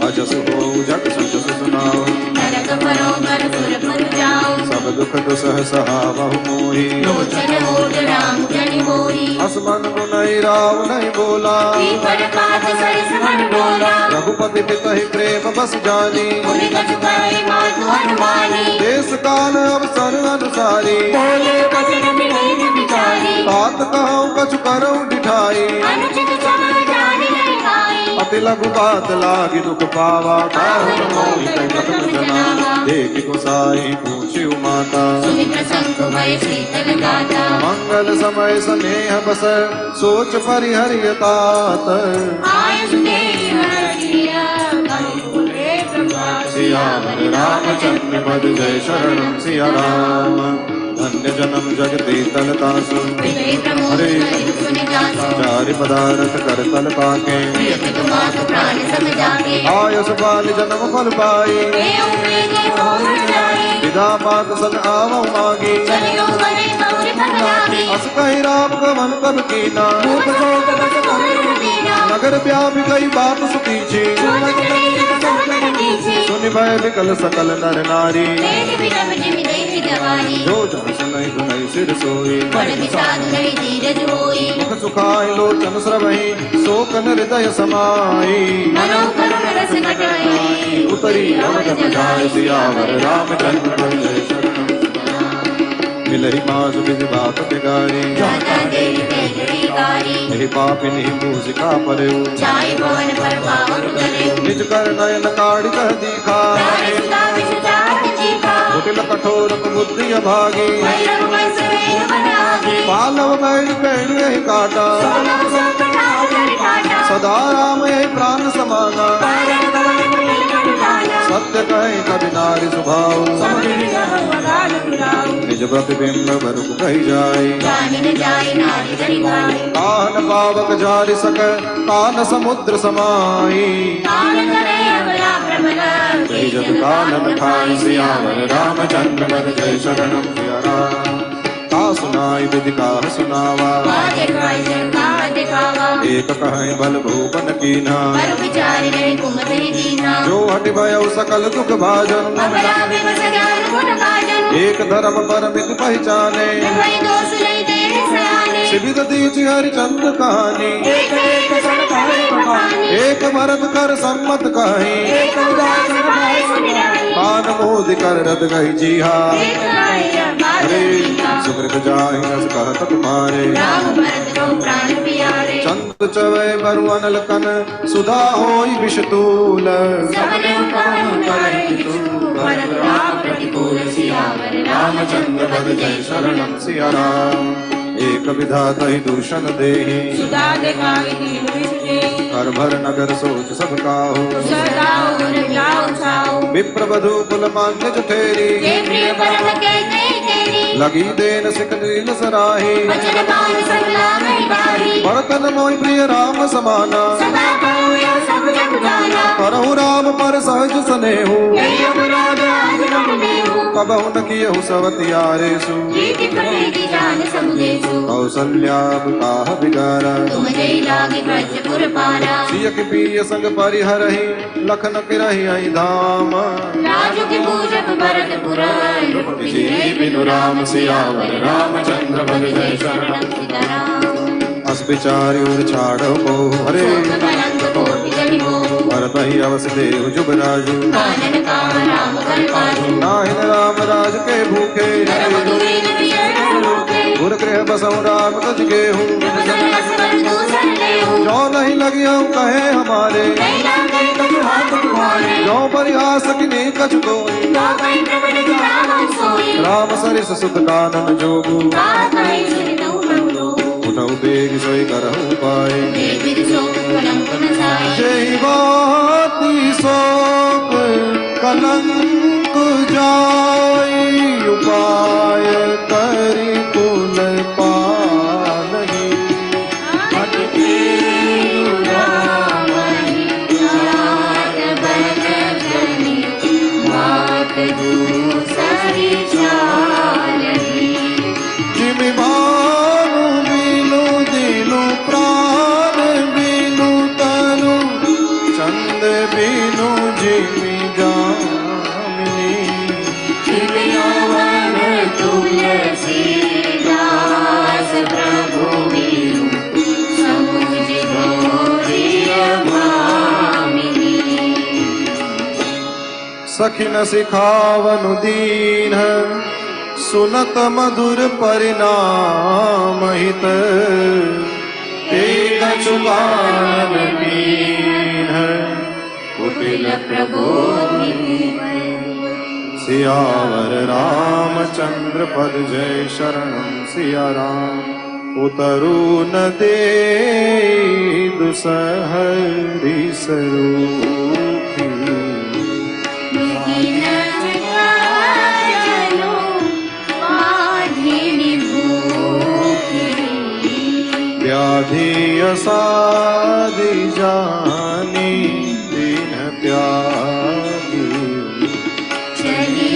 अजस हो जग सुजस सुनाओ नरक परोगर सुरपुर जाओ सब दुख दुसह सहावहु मोहि लोचन ओट राम जनि होई असमन गुनई राव नहीं बोला पीपर पात सरिस मन बोला रघुपति पितहि प्रेम बस जानी मुनि कछु कहे मातु हनुमानी देश काल अवसर अनुसारी बोले बचन बिनीत बिचारी तात कहूँ कछु करऊँ डिठाई अनुचित चमन जानि नहीं खाई अति लघु बात लागी दुख पावा काहुन मोहि कहि कथन जनावा देख गोसाई पूछिउ माता सुनि प्रसंग भय शीतल गाता मंगल समय स्नेह बस सोच परिहरिय तात आय सुनेहि हरषिया कहु पुरे प्रभात सियावर रामचंद्र पद जय शरणं सिया राम धन्य जन्म जगति तलतासु हृदय प्रमोद करिब सुनि जासु चारि पदार्थ कर तल पाके प्रिय तुमातु प्राण सम जाके आयस बाल जन्म फल पाई हे उम्मीदे मोह जाई सीधा बात सन आवो मागी चलियो बने गौरी भगलागी अस कही राम गमन कब कीना रूप शोक बस कौन दीना नगर व्यापी कई बात सुखी छी शोक चले सब कीछे सुनि भय विकल सकल नर नारी तेज विक्रम जिमि देहि गवारी जो जन सुनई धुनई सिर सोई बड़ विषाद नहीं धीरज होई मुख सुखाई लोचन स्रवई शोकन हृदय समाई मनो करुण रस घटाई उतरी अवध बजाय सियावर रामचंद्र जय शरणम मिलहि मास विधि बात बिगारी जाता देहि तेजरी कारी यही पापिनी मूसिका परयु जाय भवन पर पावन करे निज कर नयन काढ़ कह दीखा तारे सुता विषजात चीखा कुटिल कठोर बुद्धि अभागी भैरव वंश वेग बन आगे पालव बैठ पेड़ यही काटा सोनम संकटाव जरि ठाटा सदा राम यही प्राण समाना कारण गवन कुटिल कटु लाला सत्य कहे कवि नारी स्वभाव समझि रहु अगाध पुराऊ निज प्रतिबिंब बरुक कही जाय जानि न जाय नारी जरि भाई कान पावक जारि सक कान समुद्र समाई कान करे अबला प्रबल जय जग कानन खाई सियावर रामचंद्र पद जय शरणम सिया राम का सुनाई विधि का सुनावा का दिखाई जन का दिखावा एक कहें बल भूपन कीना पर विचार रहे कुमति दीना जो हटि भयउ सकल दुख भाजन अबला विमस ज्ञान गुण गाजन एक धर्म परमित पहचाने निर्भय दोष लई तेरे सयाने शिविद दीच हरिचंद्र कहानी एक एक सर करे बखानी एक भरत कर सम्मत कही एक उदास भाई सुन रही कान मोद कर रद गई जीहा एक आया बात अरे मीठा सुकृत जाहि रस कहत तुम्हारे राम भरत रो प्राण प्यारे चंद चवै बरु अनल कन सुधा होई विषतूल सबने कहूँ करे किछु भरत राम प्रतिकूल सियावर रामचंद्र पद जय शरणम सिया राम एक विधाता ही दूषण देहि सुधा दिखाई दीन विषे कर भर नगर सोच सब काहू सदाओ रजाओ छाओ विप्र वधु कुल मान्य जठेरी ये प्रिय परम कहते तेरी लगी देन सिक नील सराही वचन पान सकला नहीं बारी बरतन मोहि प्रिय राम समाना सदा कहूँ यह सब जग जाना करहु राम पर सहज स्नेहु यही अपराध आज हम देहु कबहु न कियहु सवतियारेषु प्रीति प्रणीति जान समुदेशु कौसल्या काह बिगारा तुम जय लागे ब्रजपुर पारा सियक पिय संग परिहरहि लखन किरहि अहि धाम राजू के पूजक भरतपुर जी बिनु राम सियावर रामचंद्र पद जय शरणम सीताराम अस विचारि उर छाड़ो को हरे कलंक कोटि जनि हो भरत ही अवस देहु जुबराजु कानन काम राम कर काजू नाहिन राम राज के भूखे धर्म दूरी न प्रिय रोके गुर गृह बसहु राम तज गेहूँ प्रभु सब रस कर दूसर लेहु जो नहीं लगियो कहे हमारे नहीं राम करे कछु हाथ तुम्हारे जो परिहास किने कछु कोई तो कहीं प्रभु निज राम सोई राम सरिस सुत कानन जोगु का कहीं सुनि तऊ प्रभु लोगु उठऊ बेग सोई करहु पाए देव विधि शोक कलंक न साई जय बाती शोक कलंक जाई उपाय करि कुल पालहि अटके राम जात बरतनि मात दूसरी चालहि जिमि भानु बिनु दिनु प्राण बिनु तनु चंद बिनु जिमि जामिनी चितयवन तुलसी दास प्रभु मीरू समुझ घोरी भामिनी सखिन सिखावनु दीन सुनत मधुर परिणाम हित एक चुबान कीन कुटिल प्रबोधिनी सियावर रामचंद्र पद जय शरणम सिया राम उतरु न दे दुसहरी स्वरूपी बिगिन जनो बाधिनी भूखी व्याधि असाधि जानी दीन त्यागी चली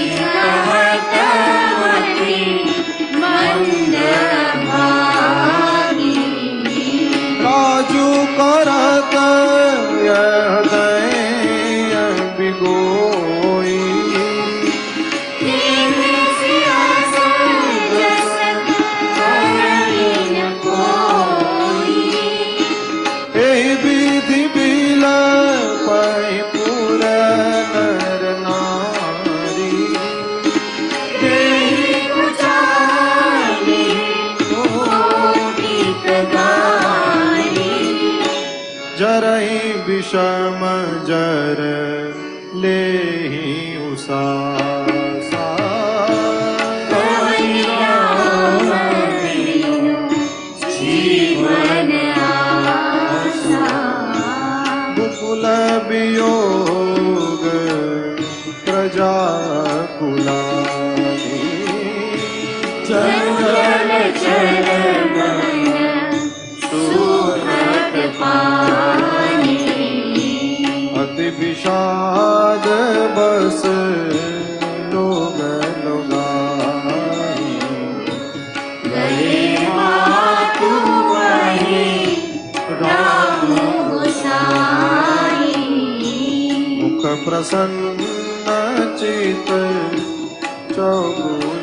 करही विषम जर लेहि उसासा जीवन आशा कुल वियोग प्रजा कुलानी जंगल चरमन सुखद पानी अति विषाद बस लोग लोगाई गए मातु वही राम गोसाई मुख प्रसन्न चित चौगुन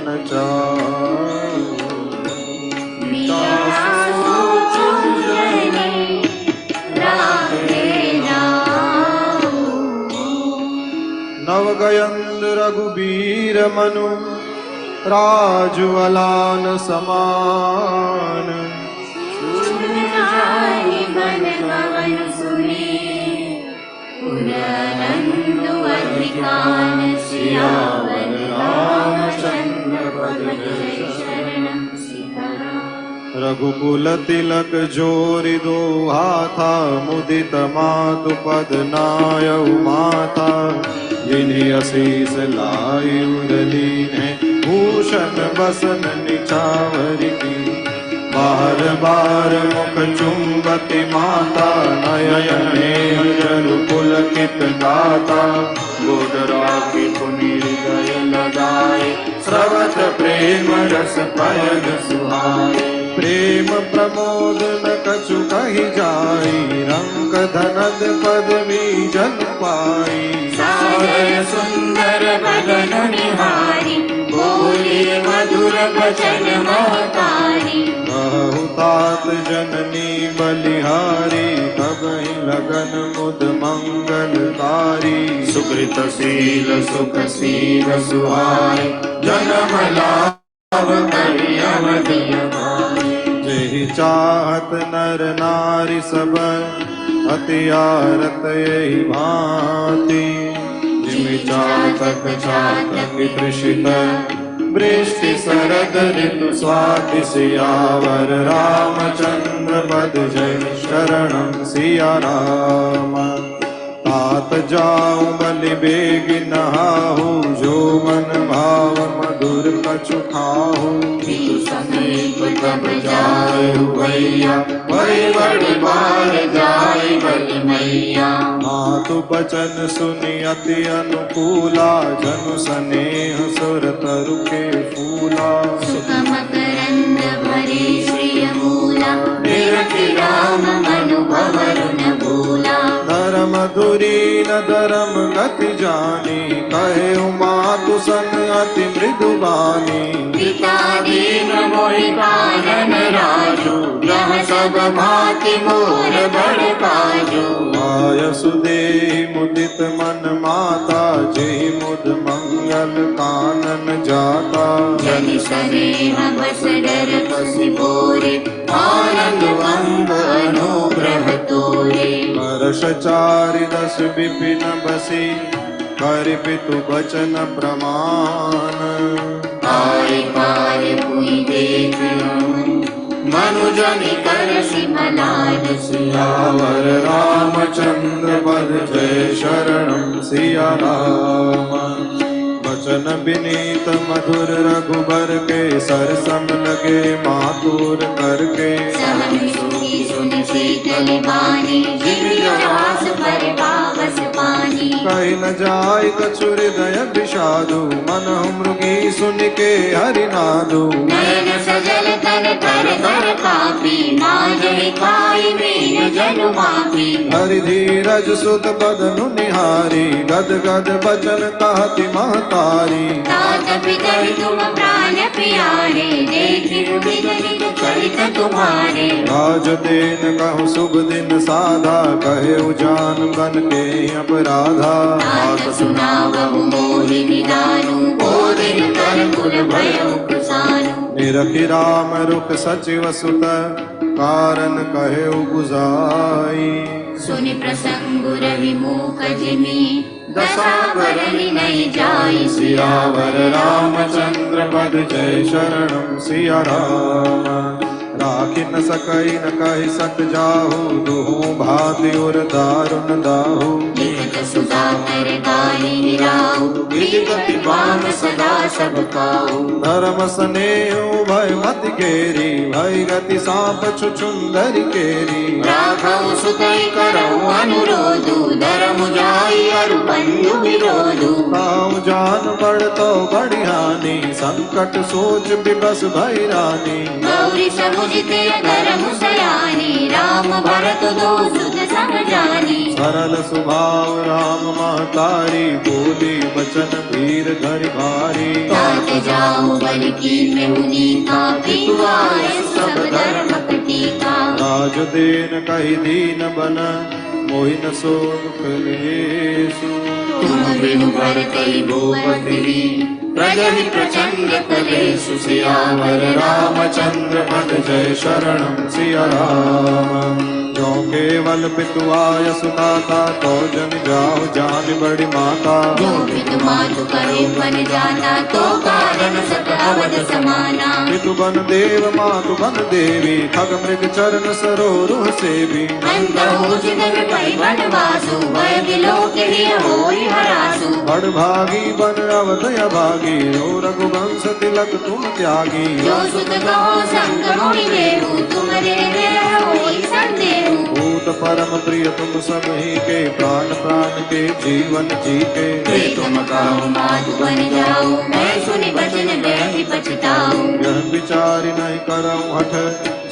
नवगयंद रघुबीर मनु राजुअलान समान सियावर रामचंद्र पद जय शरणं सीताराम रघुकुल तिलक जोरि दो हाथा मुदित मातु पद नायउ माथा जिन्हि असीस लायु दलीने भूषण बसन निचावर की बार बार मुख चुंबती माता नयने जरु पुलकित गाता गोदरा की पुनि हृदय लगाए स्रवत प्रेम रस पयन सुहाए प्रेम प्रमोद न कछु कहि जाई रंग धनद पदवी जन पाई सागर सुंदर बदन निहारी बोले मधुर वचन महतारी बहुतात जननी बलिहारी कबहि लगन मुद मंगलकारी सुकृत शील सुख सील सुहाय जन्म लाभ करि अवधि जेहि चाहत नर नारी सब अति आरत यही भांति जिमि चातक चातक तृषित वृष्टि शरद ऋतु स्वाति सियावर रामचंद्र पद जय शरणं सिया राम तात जाऊं बलि बेगी नहाहु जो मन भाव मधुर कछु खाहु समीप तब जाय भैया वही बड़ी बार जाय बलि मैया मातु बचन सुनि अति अनुकूला जनु स्नेह सुर तरु के फूला सुखम करंद भरे श्रिय मूला निरति राम मनु भवरु न भूला धर्म धुरी न धर्म गति जानी कहे मातु सन अति मृदु बानी पिता दीन मोहि कानन राजू यह सब भांति मोर बड़ काजू आय सुदेहि मुदित मन माता जेहि मुद मंगल कानन जाता जनि स्नेह बस डर बसि बोरे आनंद अंग अनुग्रह तोरे वर्ष चारि दस विपिन बसी कर पितु बचन प्रमाण आय पार पुई देख मनुजनि करसि मलान सियावर रामचंद्र पद जय शरणं सिया राम वचन विनीत मधुर रघुबर के सरसम लगे मातुर करके सहन सुखी सुनि शीतल बानी जिमिय रास परिभावस पानी कहि न जाय कछु हृदय विषादु मन मृगी सुन के हरिनादु नयन सजल तन कर कर कापी नाजहि खाई मीन जनु मापी हरि धीरज सुत बदनु निहारी गद गद बचन कहति महतारी तात पितर तुम प्राण प्यारे देखिरु बिगनित चरित तुम्हारे आज दिन कहु शुभ दिन साधा कहे जान बन के अपराधा तात सुनावहु मोहि निदानु बोधिन कर कुल भयो कुसानु निरखि राम रुख सचिव सुत कारण कहे बुझाई सुनि प्रसंग विमुख जिमि दशावरन नहीं जाई सियावर रामचंद्र पद जय शरणम सिया राम। राखी न सकई न कहि सक जाहु, दुहु भाति उर दारुण दाहु। लिखत सुधा कर गाली राहु, विगति पाम सदा सब काहु। धर्म स्नेह भय मति केरी, भय गति सांप छुछुंदर केरी। राघव सुतई करऊ अनुरोधु, धर्म जाई अरु बंधु विरोधु। ताऊ जान बढ़ तो बड़ी हानि, संकट सोच विबस भई रानी। गौरी समुझते धर्म सयानी, राम भरत दो सुत समझानी। सरल स्वभाव राम महतारी, बोली वचन वीर धरि भारी। तात जाऊ बल की में मुनीता, पितुआय सब धर्म कटीका। राज देन कहि दीन बन, मोहि न सोख लेसु। तुम बिनु भरतई भूपति, प्रजहि प्रचंड कलेषु। सियावर रामचंद्र पद जय शरणम सिया राम। जो केवल पितुआय सुनाता, तो जन जाओ जान बड़ी माता। जो पितु मातु करे बन जाता, तो कारण सत अवध समाना। पितु बन देव मातु बन देवी, खग मृग चरण सरोरुह सेवी। अंतहो जिगन पै बनवासु, भय विलोक हिय होई हरासु। बड़ भागी बन अवध अभागी, ओ रघुवंश तिलक तुम त्यागी। जो सुत गहो संग मोहि लेहु, तुमरे देह होई संदेहु। भूत परम प्रिय तुम सब ही के, प्राण प्राण के जीवन जी के। तुम कहो मातु बन जाऊ, मैं सुनि बचन बैठि पछताऊ। यह विचार नहीं करऊं हठ,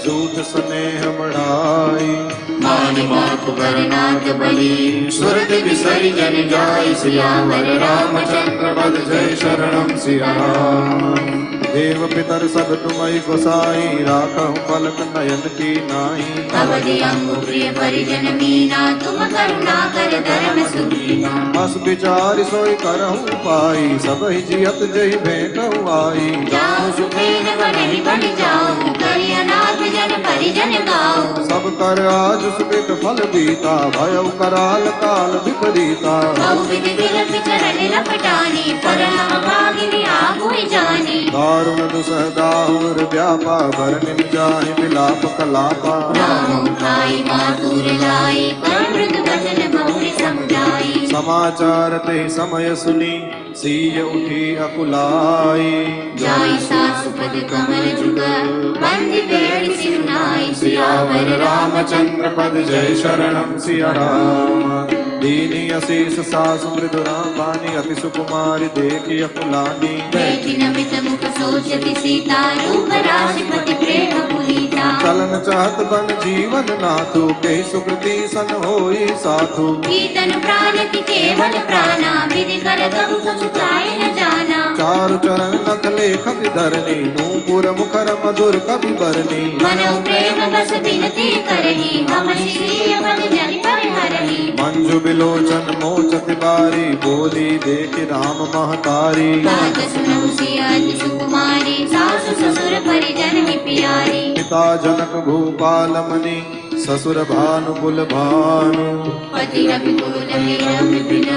झूठ स्नेह बढ़ाई। मान मातु करनाथ बलि, सुरत बिसरि जन जाय। सियावर रामचंद्र पद जय शरणम सिया राम। देव पितर सब तुम्हारी गोसाई, राखहु पलक नयन की नाई। तब दियंगु प्रिय परिजन मीना, तुम करुणा कर धर्म सुनीना। बस विचार सोई करहु पाई, सब ही जियत जही भेंटहु आई। जाऊं सुखेन बनहि बन जाऊं, करि अनाथ जन परिजन गाऊं। सब कर आज सुकृत फल बीता, भयउ कराल काल विपरीता। बहु विधि तिलक चरण लपटानी, परम भागिनी आगुहि जानी। दारुण दुसह दाहुर व्यापा, भरनिम जाहि विलाप कलापा। राम खाई मातुर लाई, कर मृत वचन बहुरि समुझाई। समाचार ते समय सुनी, सीय उठी अकुलाई। जाई सासु पद कमल जुग, बंदि पेड़ सिरनाई। सियावर रामचंद्र पद जय शरणम सिया राम। दीनी अशीष सासु मृदुरा बानी, अति सुकुमारी देखी अकुलानी। देखि नमित मुख सोचति सीता, रूप राशि पति प्रेम पुनीता। चलन चाहत बन जीवन नाथु, के सुकृति सन होई साधु। कीर्तन प्राण की केवल प्राणा, विधि कर कबु समुझाय न जाना। चारु चरण नख लेख विधरनी, नूपुर मुखर मधुर कवि बरनी। मनो प्रेम बस बिनती करही, हम श्री पद जन परिहरही। मंजु बिलोचन मोचति बारी, बोली देखि राम महतारी। तात सुनौ सिया अति सुकुमारी, सासु ससुर परिजन ही प्यारी। पिता जनक भूपाल मनि, ससुर भानु कुल भानु। पति रघुकुल मेरा विपिन,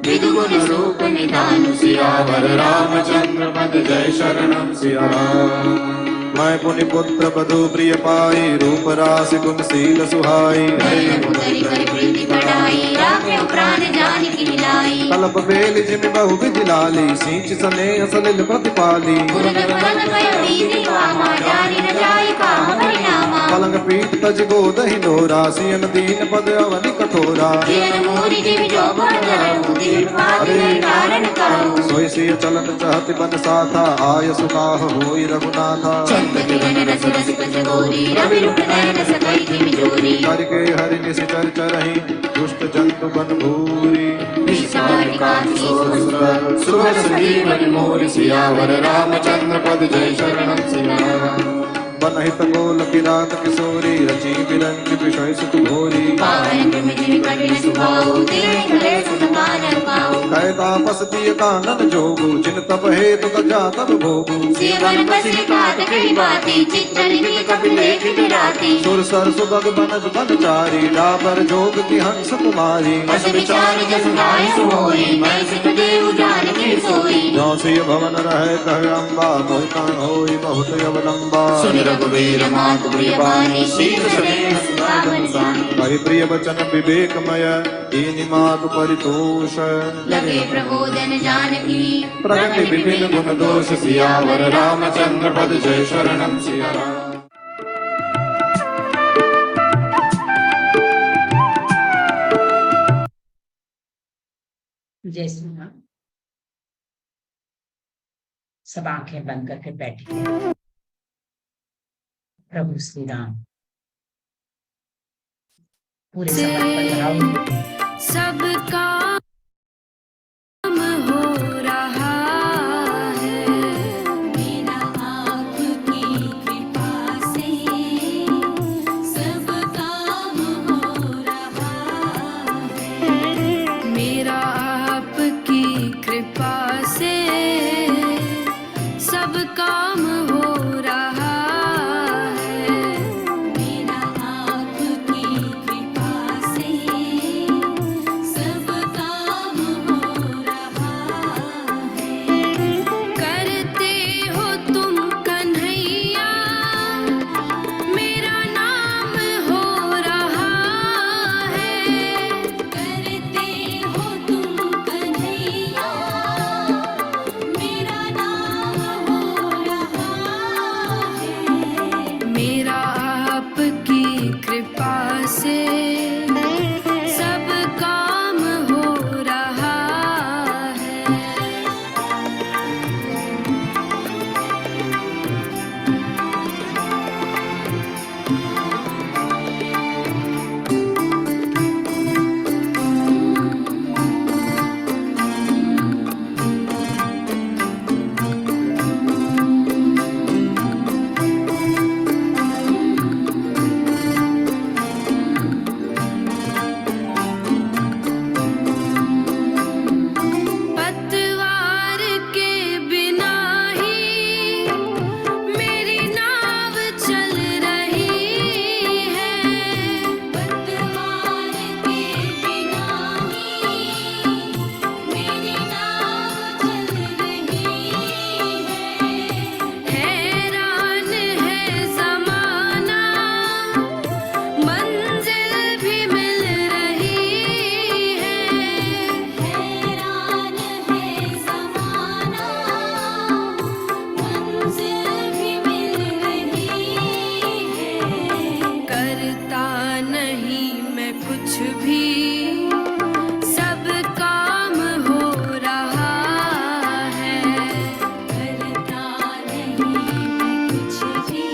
विदु गुण रूप निधानु। सियावर रामचंद्र पद जय शरणम सिया राम। मैं पुनि पुत्र बधु प्रिय पाई, रूप राशि गुण शील सुहाई। करि कर प्रीति बढ़ाई, राखे प्राण जानकी मिलाई। कल्प बेल जिमि बहु विधि लाली, सींच स्नेह सलिल प्रतिपाली। गुरुदेव पलंग गयो रीति कामा, जानि न जाय काम परिणामा। पलंग पीठ तज गोदहि लोरा, सियन दीन पद अवनि कठोरा। जीवन मूरि जिमि जो भर धरऊ, दीन पाति नहीं कारण कहूँ। सोई सिय चलन चाहति बन साथा, आय सुकाह होई रघुनाथा। किरण रस रसिक जगोरी, रवि रूप नयन सकई जिमि जोरी। करके हरि निशिचर चरहि, दुष्ट जंतु बन भूरी। विषाद कांति सोहस्र, सुहस जीवन मोरि। सियावर रामचंद्र पद जय शरणम सिया राम। बनहित गोल किरात किशोरी, रची बिरह तरंग विषय सुख भोरी पावन मिटि कठिन सुभाऊ तेरे भले सुन पार पाऊ कह तापस पिय कानन जोगु जिन तप हेतु तजा तब भोगु सेवन बसी तात कही बाती चित्त लिखित कपि लेखित राती सुर सर सुबग बनज बनचारी डाबर जोग की हंस कुमारी बस विचार जस गाय सोई मैं सिख देव जान के सोई जो सिय भवन रहे कह अम्बा मोहि प्राण होई बहुत अवलंबा सुन रघुवीर मात प्रिय बानी शीत सनेह सुधा बरसानी कहि प्रिय वचन विवेकमय दीनि मातु परितोष लगे प्रबोधन जानकी प्रगति विभिन्न गुण दोष सियावर रामचंद्र पद जय शरणम सिया राम जय श्री राम। सब आंखें बंद करके बैठिए। प्रभु श्री राम पूरे समर्पण भाव सब काम हो रहा है मेरा आपकी कृपा से सब काम हो रहा है मेरा आपकी कृपा से सब काम हो रहा है मेरा आपकी कृपा से सब काम हो रहा है करते हो तुम कन्हैया मेरा नाम हो रहा है करते हो तुम कन्हैया मेरा नाम हो रहा है मेरा आपकी कृपा से सब काम हो रहा है पतवार के बिना ही मेरी नाव चल रही है पतवार के बिना ही मेरी नाव चल रही है हैरान है ज़माना मंजिल भी मिल रही है हैरान है ज़माना मंजिल भी मिल रही है करता नहीं मैं कुछ भी सब काम हो रहा है करता नहीं मैं कुछ भी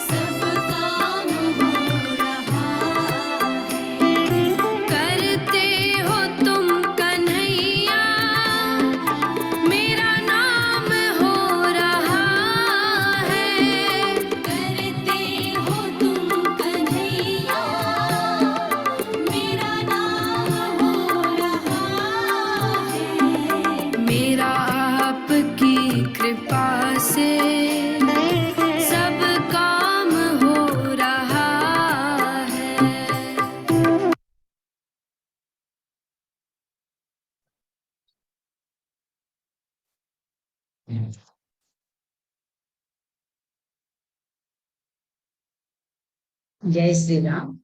सब काम हो रहा है करते हो तुम कन्हैया मेरा नाम हो रहा है करते हो तुम कन्हैया मेरा नाम हो रहा है मेरा आपकी कृपा से सब काम हो रहा है जय श्री राम।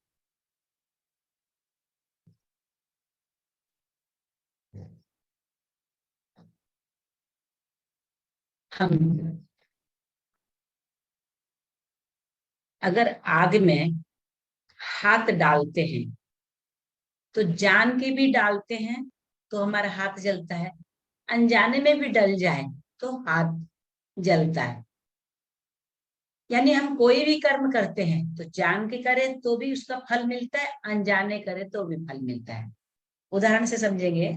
हम अगर आग में हाथ डालते हैं तो जान के भी डालते हैं तो हमारा हाथ जलता है, अनजाने में भी डल जाए तो हाथ जलता है। यानी हम कोई भी कर्म करते हैं तो जान के करें तो भी उसका फल मिलता है, अनजाने करें तो भी फल मिलता है। उदाहरण से समझेंगे,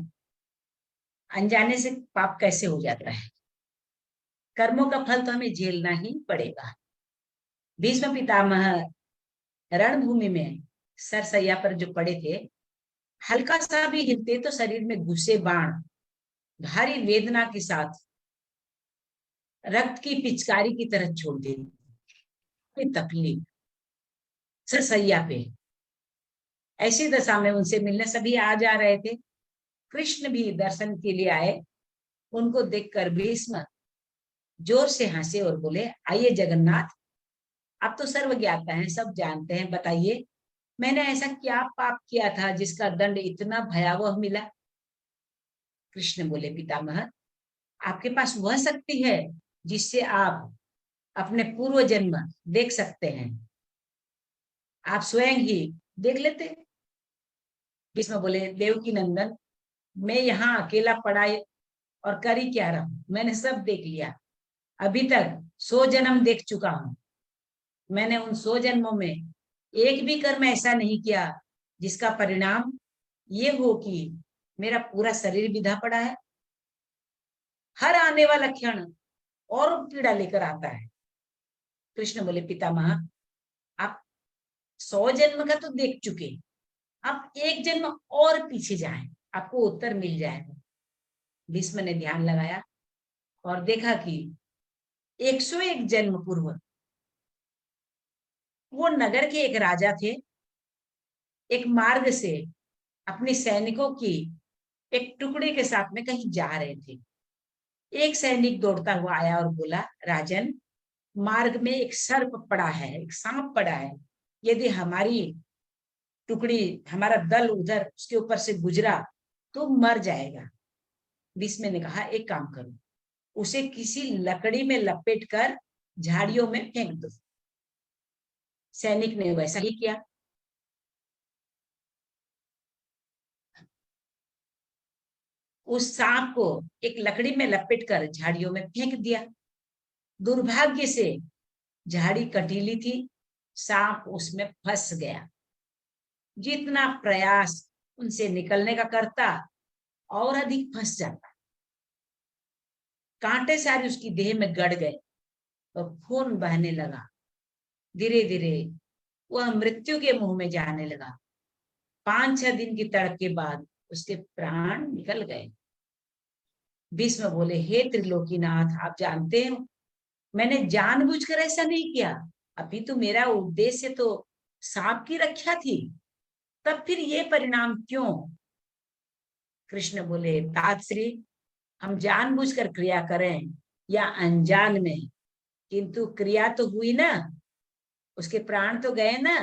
अनजाने से पाप कैसे हो जाता है। कर्मों का फल तो हमें झेलना ही पड़ेगा। भीष्म पितामह रणभूमि में सरसैया पर जो पड़े थे, हल्का सा भी हिलते तो शरीर में घुसे बाण भारी वेदना के साथ रक्त की पिचकारी की तरह छोड़ देती। कोई तकलीफ सरसैया पे। ऐसी दशा में उनसे मिलने सभी आ जा रहे थे। कृष्ण भी दर्शन के लिए आए। उनको देखकर भीष्म जोर से हंसे और बोले, आइए जगन्नाथ, आप तो सर्वज्ञाता हैं, सब जानते हैं, बताइए मैंने ऐसा क्या पाप किया था जिसका दंड इतना भयावह मिला। कृष्ण बोले, पितामह, आपके पास वह शक्ति है जिससे आप अपने पूर्व जन्म देख सकते हैं, आप स्वयं ही देख लेते। भीष्म बोले, देवकी नंदन, मैं यहाँ अकेला पड़ा और कर ही क्या रहा हूं, मैंने सब देख लिया। अभी तक 100 जन्म देख चुका हूं। मैंने उन 100 जन्मों में एक भी कर्म ऐसा नहीं किया जिसका परिणाम ये हो कि मेरा पूरा शरीर विधा पड़ा है। हर आने वाला क्षण और पीड़ा लेकर आता है। कृष्ण बोले, पितामह, आप 100 जन्म का तो देख चुके, आप एक जन्म और पीछे जाएं, आपको उत्तर मिल जाएगा। भीष्म ने ध्यान लगाया और देखा कि 101 जन्म पूर्व वो नगर के एक राजा थे। एक मार्ग से अपने सैनिकों की एक टुकड़े के साथ में कहीं जा रहे थे। एक सैनिक दौड़ता हुआ आया और बोला, राजन, मार्ग में एक सर्प पड़ा है, एक सांप पड़ा है, यदि हमारी टुकड़ी, हमारा दल उधर उसके ऊपर से गुजरा तो मर जाएगा। भीष्म ने कहा, एक काम करो, उसे किसी लकड़ी में लपेटकर झाड़ियों में फेंक दो। सैनिक ने वैसा ही किया। उस सांप को एक लकड़ी में लपेटकर झाड़ियों में फेंक दिया। दुर्भाग्य से झाड़ी कटीली थी, सांप उसमें फंस गया। जितना प्रयास उनसे निकलने का करता और अधिक फंस जाता। कांटे सारे उसकी देह में गड़ गए और खून बहने लगा। धीरे धीरे वह मृत्यु के मुंह में जाने लगा। 5-6 दिन की तड़प के बाद उसके प्राण निकल गए। भीष्म बोले, हे त्रिलोकीनाथ, आप जानते हो मैंने जानबूझकर ऐसा नहीं किया। अभी तो मेरा उद्देश्य तो सांप की रक्षा थी, तब फिर ये परिणाम क्यों? कृष्ण बोले, तातश्री, हम जानबूझकर क्रिया करें या अनजान में, किंतु क्रिया तो हुई ना, उसके प्राण तो गए ना।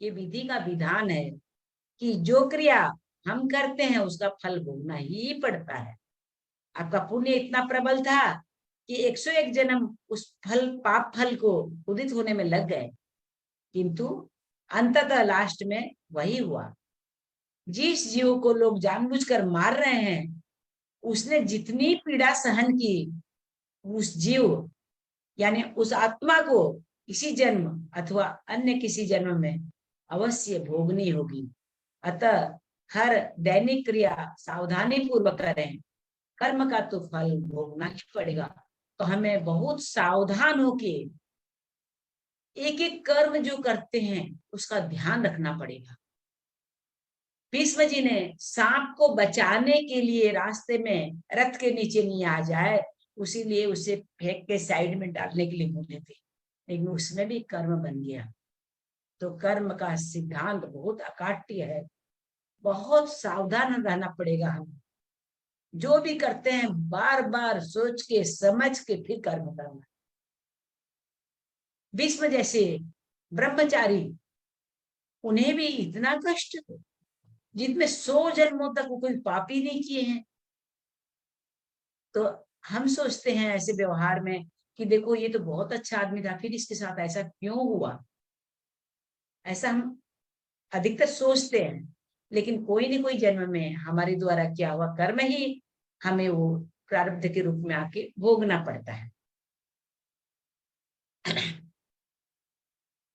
ये विधि का विधान है कि जो क्रिया हम करते हैं उसका फल भोगना ही पड़ता है। आपका पुण्य इतना प्रबल था कि 101 जन्म उस फल, पाप फल को उदित होने में लग गए, किंतु अंततः लास्ट में वही हुआ। जिस जीव को लोग जानबूझकर मार रहे हैं, उसने जितनी पीड़ा सहन की, उस जीव यानी उस आत्मा को इसी जन्म अथवा अन्य किसी जन्म में अवश्य भोगनी होगी। अतः हर दैनिक क्रिया सावधानी पूर्वक करें, कर्म का तो फल भोगना ही पड़ेगा। तो हमें बहुत सावधान होके एक एक कर्म जो करते हैं उसका ध्यान रखना पड़ेगा। भीष्म जी ने सांप को बचाने के लिए रास्ते में रथ के नीचे नहीं आ जाए, उसीलिए उसे फेंक के साइड में डालने के लिए बोले थे, लेकिन उसमें भी कर्म बन गया। तो कर्म का सिद्धांत बहुत अकाट्य है, बहुत सावधान रहना पड़ेगा। हम जो भी करते हैं बार बार सोच के समझ के फिर कर्म करना। भीष्म जैसे ब्रह्मचारी, उन्हें भी इतना कष्ट जिनमें 100 जन्मों तक वो कोई पाप ही नहीं किए हैं। तो हम सोचते हैं ऐसे व्यवहार में कि देखो ये तो बहुत अच्छा आदमी था, फिर इसके साथ ऐसा क्यों हुआ, ऐसा हम अधिकतर सोचते हैं। लेकिन कोई न कोई जन्म में हमारे द्वारा किया हुआ कर्म ही हमें वो प्रारब्ध के रूप में आके भोगना पड़ता है।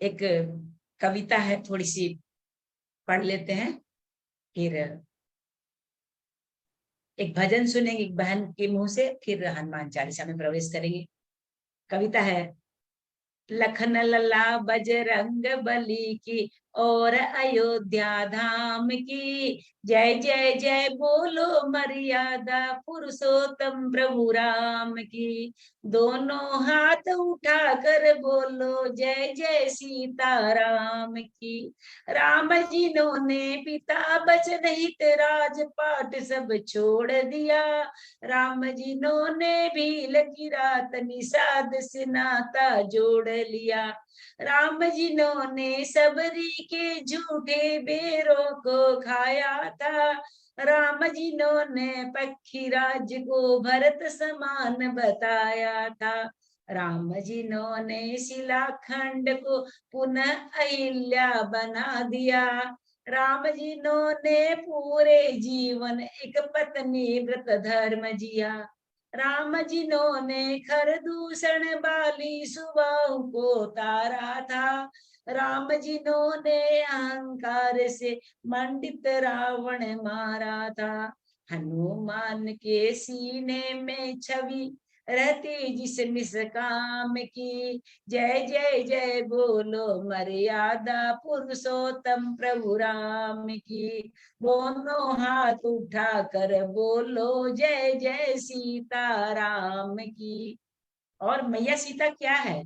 एक कविता है, थोड़ी सी पढ़ लेते हैं, फिर एक भजन सुनेंगे एक बहन के मुंह से, फिर हनुमान चालीसा में प्रवेश करेंगे। कविता है, लखन लला बजरंग बली की और अयोध्या धाम की। जय जय जय बोलो मर्यादा पुरुषोत्तम प्रभु राम की। दोनों हाथ उठा कर बोलो जय जय सीता राम की। राम जी ने पिता बचन हित राजपाट सब छोड़ दिया। राम जी ने भील की रात निषाद से नाता जोड़ लिया। राम जी ने सबरी के झूठे बेरों को खाया था। राम जी ने पक्षीराज को भरत समान बताया था। राम जी ने शिलाखंड को पुनः अहिल्या बना दिया। राम जी ने पूरे जीवन एक पत्नी व्रत धर्म जिया। राम जी ने खरदूषण बाली सुबाहु को तारा था। राम जी ने अहंकार से मंडित रावण मारा था। हनुमान के सीने में छवि रहती जिस निष्काम की। जय जय जय बोलो मर्यादा पुरुषोत्तम प्रभु राम की। दोनों हाथ उठा कर बोलो जय जय सीता राम की। और मैया सीता क्या है?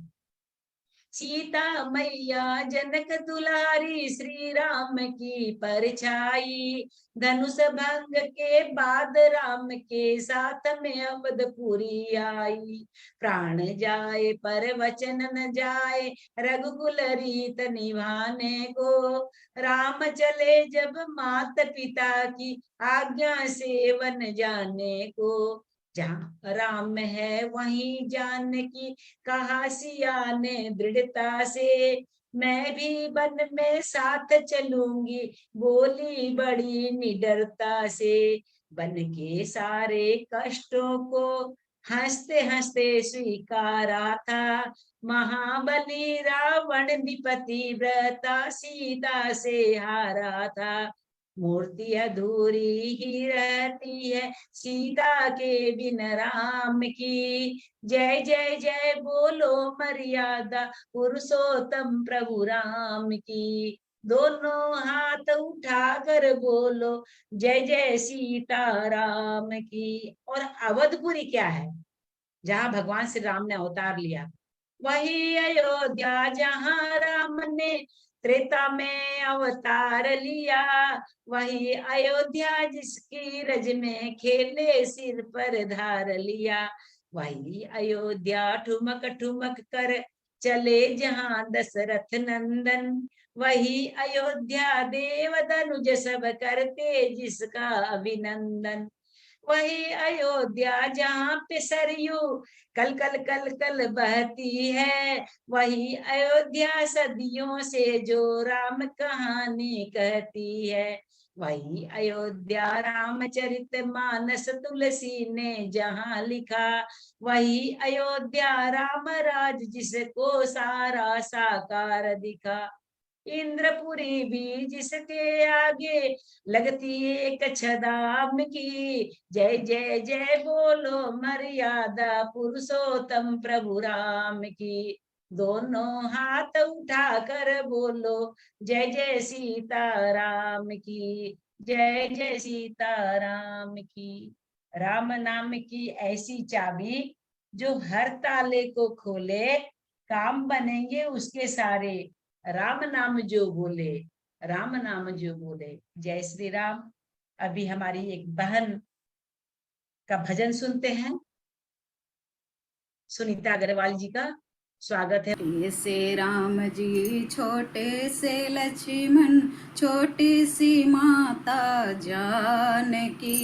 सीता मैया जनक दुलारी श्री राम की परछाई। धनुष भंग के बाद राम के साथ में अवधपुरी आई। प्राण जाए पर वचन न जाए रघुकुल रीत निभाने को। राम चले जब मात पिता की आज्ञा से वन जाने को। जहाँ राम है वहीं जानकी कहा सिया ने दृढ़ता से। मैं भी वन में साथ चलूंगी बोली बड़ी निडरता से। वन के सारे कष्टों को हंसते हंसते स्वीकारा था। महाबली रावण विपति व्रता सीता से हारा था। मूर्ति अधूरी ही रहती है सीता के बिन राम की। जय जय जय बोलो मर्यादा पुरुषोत्तम प्रभु राम की। दोनों हाथ उठा कर बोलो जय जय सीता राम की। और अवधपुरी क्या है? जहाँ भगवान श्री राम ने अवतार लिया। वही अयोध्या जहाँ राम ने त्रेता में अवतार लिया। वही अयोध्या जिसकी रज में खेले सिर पर धार लिया। वही अयोध्या ठुमक ठुमक कर चले जहाँ दशरथ नंदन। वही अयोध्या देव धनुज सब करते जिसका अभिनंदन। वही अयोध्या जहाँ पे सरयू कल कल कल कल बहती है। वही अयोध्या सदियों से जो राम कहानी कहती है। वही अयोध्या रामचरित मानस तुलसी ने जहाँ लिखा। वही अयोध्या राम राज जिसको सारा साकार दिखा। इंद्रपुरी भी जिसके आगे लगती एक छदाम की। जय जय जय बोलो मर्यादा पुरुषोत्तम प्रभु राम की। दोनों हाथ उठा कर बोलो जय जय सीता राम की। जय जय सीता राम की। राम नाम की ऐसी चाबी जो हर ताले को खोले। काम बनेंगे उसके सारे राम नाम जो बोले। राम नाम जो बोले। जय श्री राम। अभी हमारी एक बहन का भजन सुनते हैं। सुनीता अग्रवाल जी का स्वागत है। छोटे से राम जी छोटे से लक्ष्मण छोटी सी माता जानकी।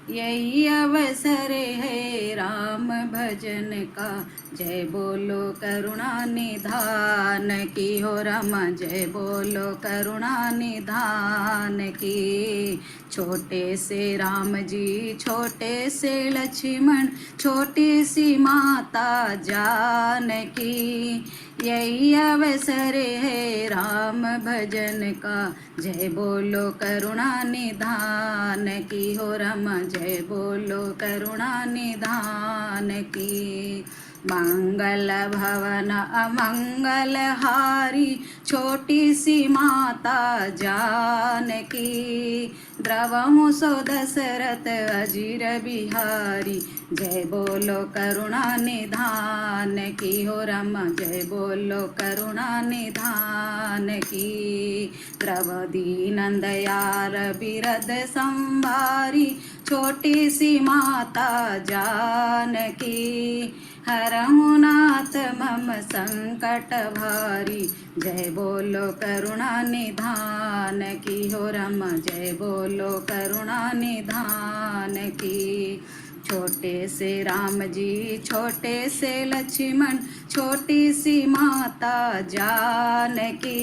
यही अवसर है राम भजन का जय बोलो करुणा निधान की। हो रामा जय बोलो करुणा निधान की। छोटे से राम जी छोटे से लक्ष्मण छोटी सी माता जानकी। यही अवसर है राम भजन का जय बोलो करुणा निधान की। हो रामा जय बोलो करुणा निधान की। मंगल भवन अमंगल हारी छोटी सी माता जानकी द्रवहु सो दशरथ अजीर बिहारी जय बोलो करुणा निधान की हो राम जय बोलो करुणा निधान की द्रौपदी नंदयार बिरद संभारी छोटी सी माता जानकी हरहु नाथ मम संकट भारी जय बोलो करुणा निधान की हो राम जय बोलो करुणा निधान की छोटे से राम जी छोटे से लक्ष्मण छोटी सी माता जानकी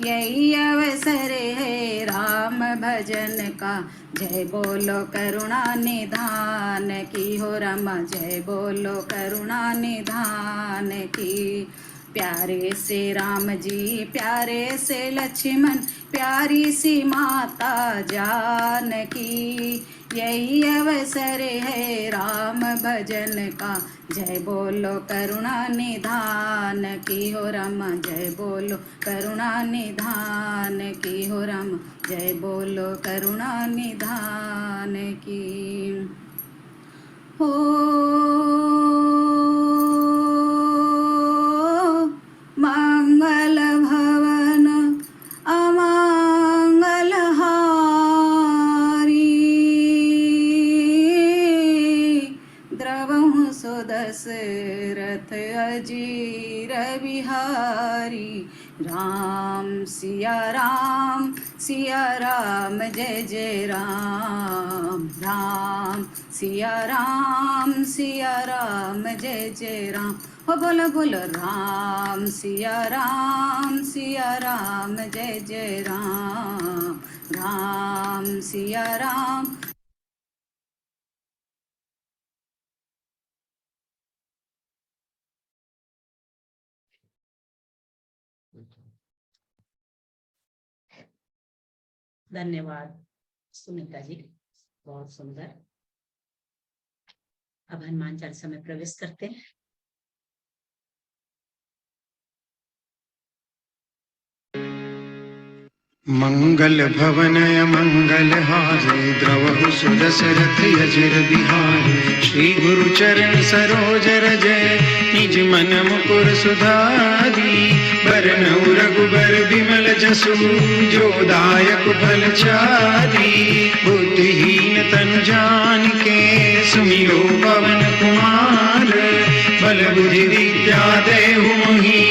यही अवसर है राम भजन का जय बोलो करुणा निधान की हो राम जय बोलो करुणा निधान की प्यारे से राम जी प्यारे से लक्ष्मण प्यारी सी माता जानकी यही अवसर है राम भजन का जय बोलो करुणा निधान की हो राम जय बोलो करुणा निधान की हो राम जय बोलो करुणा निधान की हो मंगल भवन अमंगल हारी द्रवहु सो दशरथ अजीर बिहारी राम सिया राम जय जय राम राम सिया राम जय जय राम हो बोलो बोलो राम सिया राम जय जय राम राम सिया राम धन्यवाद सुनीता जी, बहुत सुंदर। अब हनुमान चालीसा में प्रवेश करते हैं। मंगल भवन मंगल हारे द्रवहु सुदशरथ अजिर बिहारी श्री गुरु चरण सरोज रजय निज मन मुकुर सुधारी बरनउ रघुबर बिमल जसु जो दायक फल चारी बुद्धिहीन तनु जानिके सुमिरो पवन कुमार बल बुद्धि विद्या देहु मोहि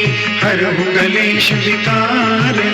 हरहु कलेश विकार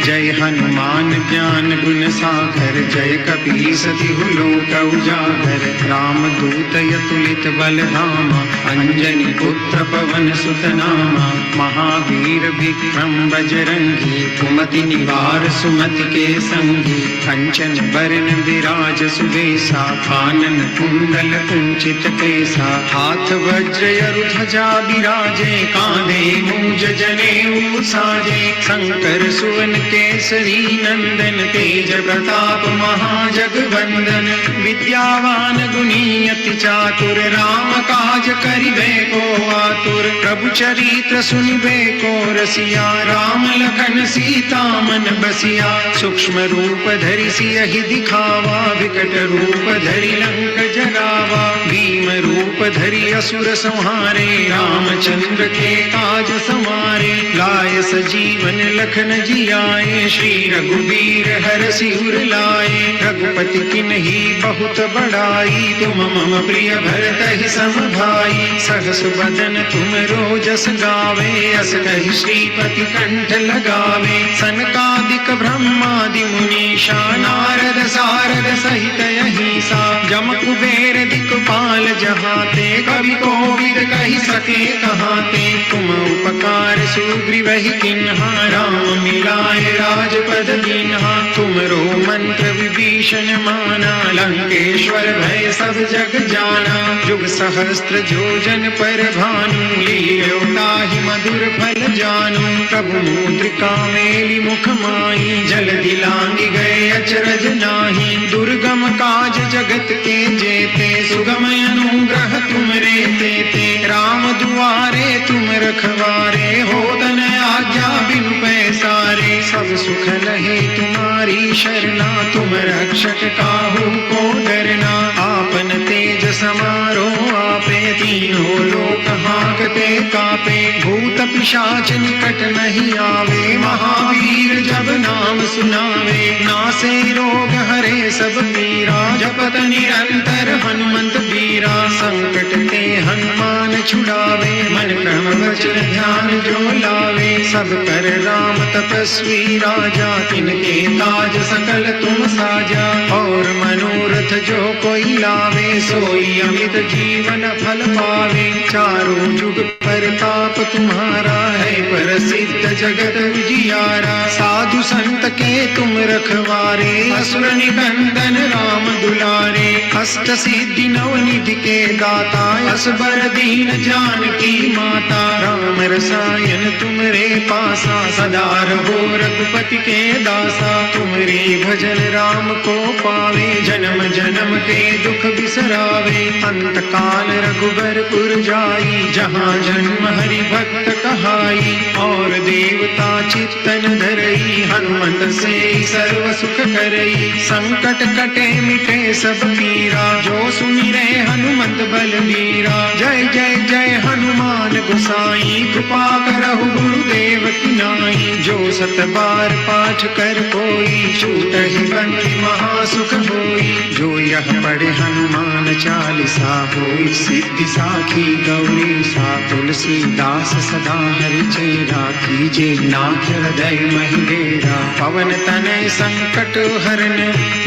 जय हनुमान ज्ञान गुण सागर जय कपीस तिहु लोक उजागर राम दूत अतुलित बल धामा अंजनी पुत्र पवन सुत नामा महावीर विक्रम बजरंगी कुमति निवार सुमति के संगी कंचन बरन विराज सुबेसा कानन कुंडल कुंचित केसा हाथ वज्र ध्वजा बिराजे कांधे मूंज जनेऊ साजे शंकर सुवन केसरी नंदन तेज प्रताप महाजगवंदन विद्यावान गुणी अति चातुर राम काज करिबे को आतुर प्रभु चरित्र सुनिबे को रसिया राम लखन सीता मन बसिया सूक्ष्म रूप धरि सियहि दिखावा विकट रूप धरि लंक जरावा भीम रूप धरि असुर संहारे रामचंद्र के काज समारे लाय सजीवन लखन जियाए श्री रघुवीर हरषि उर लाए रघुपति किन्ही बहुत बड़ाई तुम मम प्रिय भरतहि सम भाई सहस बदन तुम रोजस गावे अस कहि श्रीपति कंठ लगावे सनकादिक ब्रह्मादि मुनीषा नारद सारद सहित अहिंसा जम कुबेर दिक्पाल जहाते कवि कोविद कहि सके कहाते तुम उपकार सुग्रीव ही किन्हा राम मिलाए राजपद पद दीन्हा। तुमरो मंत्र विभीषण माना, लंकेश्वर भय सब जग जाना। जुग सहस्त्र जोजन पर भानु, लील्यो ताहि मधुर फल जानू। प्रभु मुद्रिका मेलि मुख माही, जल दिलांगी गए अचरज नाही। दुर्गम काज जगत के जेते, सुगम अनुग्रह तुमरे तेते। राम दुआरे तुम रखवारे, होतन आज्ञा बिनु पैसारे। सब सुख लहे तुम्हारी शरणा, तुम रक्षक काहू को डरना। आपन तेज समारो आपे, तीनों लोक हांकते कापे। भूत पिशाच निकट नहीं आवे, महावीर जब नाम सुनावे। नासे रोग हरे सब पीरा, जपत निरंतर हनुमंत बीरा। संकट ते हनुमान छुड़ावे, मन क्रम वचन ध्यान जो लावे। सब कर राम तपस्वी राजा, तिनके ताज सकल तुम साजा। और मनोरथ जो कोई लावे, सोई अमित जीवन फल पावे। चारों जुग परताप तुम्हारा है, प्रसिद्ध जगत उजियारा। साधु संत के तुम रखवारे, असुर निकंदन राम दुलारे। अष्ट सिद्धि नवनिधि के दाता, असबर दीन जानकी माता। राम रसायन तुमरे पासा, सदा रहो रघुपति के दासा। तुमरे भजन राम को पावे, जन्म जन्म के दुख बिसरावे। अंत काल रघुबरपुर जाई, जहाँ जन्म हरि भक्त कहाई। और देवता चित्तन धरई, हनुमत से सर्व सुख करई। संकट कटे मिटे सब पीरा, जो सुमिरे हनुमत बलबीरा। जय जय जय हनुमान गोसाई, कृपा करहु गुरुदेव की नाई। जो सत बार पाठ कर कोई, छूटहि बंदी महासुख होई। जो यह पढ़े हनुमान चालीसा, होई सिद्धि साखी गौरी सा। तुलसीदास सदा हरि चेरा, कीजे नाथ हृदय महि डेरा। पवन तनय संकट हरन,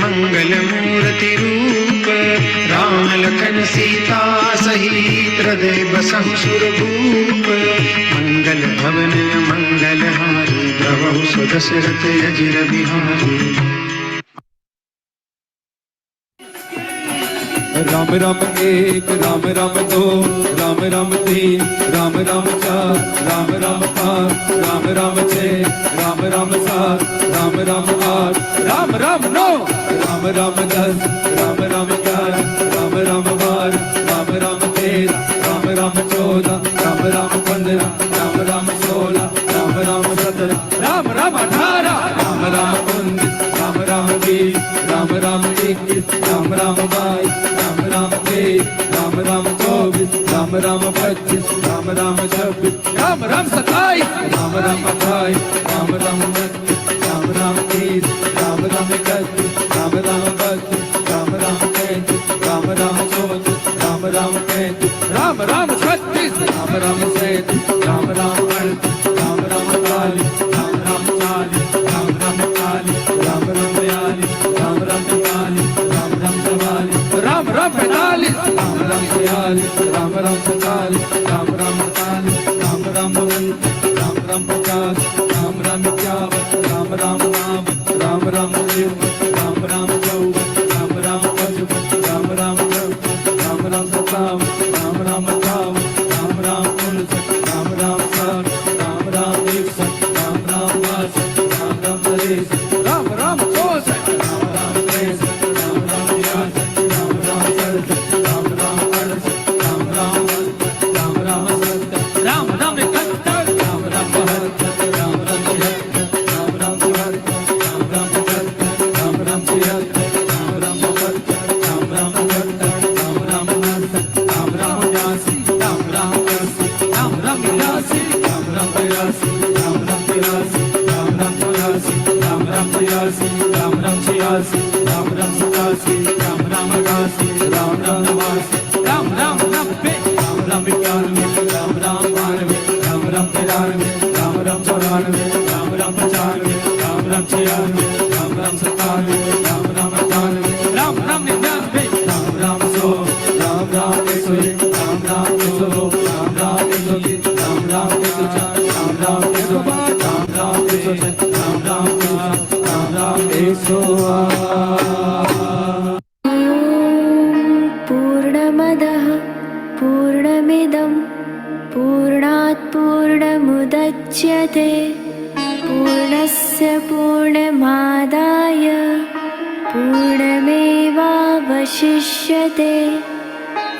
मंगल मूर्ति रूप। राम लखन सीता सहित, हृदय बसहु सुरभूप। मंगल भवन मंगल हारी, द्रवहु सुदशरथ अजिर बिहारी। राम राम एक राम राम दो, राम राम तीन, राम राम चार, राम राम पाँच, राम राम छः, राम राम सात, राम राम आठ, राम राम नौ, राम राम 10, राम राम 11, राम राम 12, राम राम 13, राम राम 14, राम राम 15, राम राम 16, राम राम 17, राम राम 18, राम राम 19, राम राम 20, राम राम 21, राम राम 22, राम राम 23, राम राम 24, राम राम 25, राम राम 26, राम राम 27, राम राम 28, राम राम 29, राम राम 30, राम राम 31, राम राम 32, राम राम 33, राम राम 34, राम राम 35, राम राम 36, राम राम 37, राम राम 38, राम राम 40, राम राम 40, राम राम 40, राम राम 42, राम राम 43, राम राम 44, राम राम 45, राम राम 46, राम राम 47, राम राम 48, राम राम 49, राम राम 50, राम राम 51, राम राम 52, राम राम 53, राम राम 54, राम राम 55, राम राम 56, राम राम 57, राम राम 58, राम राम 59, राम राम 60, राम राम 61, राम राम 62, राम राम 63, राम राम 64, राम राम 63, राम राम 64, राम राम 67, राम राम 68, राम राम 69, राम राम 70, राम राम 71, राम राम 72, राम राम 73, राम राम 74, राम राम 75, राम राम 76, राम राम 77, राम राम 78, राम राम 79, राम राम 89, राम राम 80, राम राम 82, राम राम 83, राम राम 83, राम राम 84, राम राम 83, राम राम 86, राम राम 87, राम राम 88, राम राम 89, राम राम 90, राम राम 91, राम राम 92, राम राम 93, राम राम 94, राम राम 95, राम राम 96, राम राम 97, राम राम 98, राम राम 99, राम राम 100, राम राम 101, राम राम 102, राम राम 103, राम राम 104, राम राम 105, राम राम 106, राम राम 107, पूर्णमदः पूर्णमिदं पूर्णात् पूर्णमुदच्यते पूर्णस्य पूर्णमादाय पूर्णमेवावशिष्यते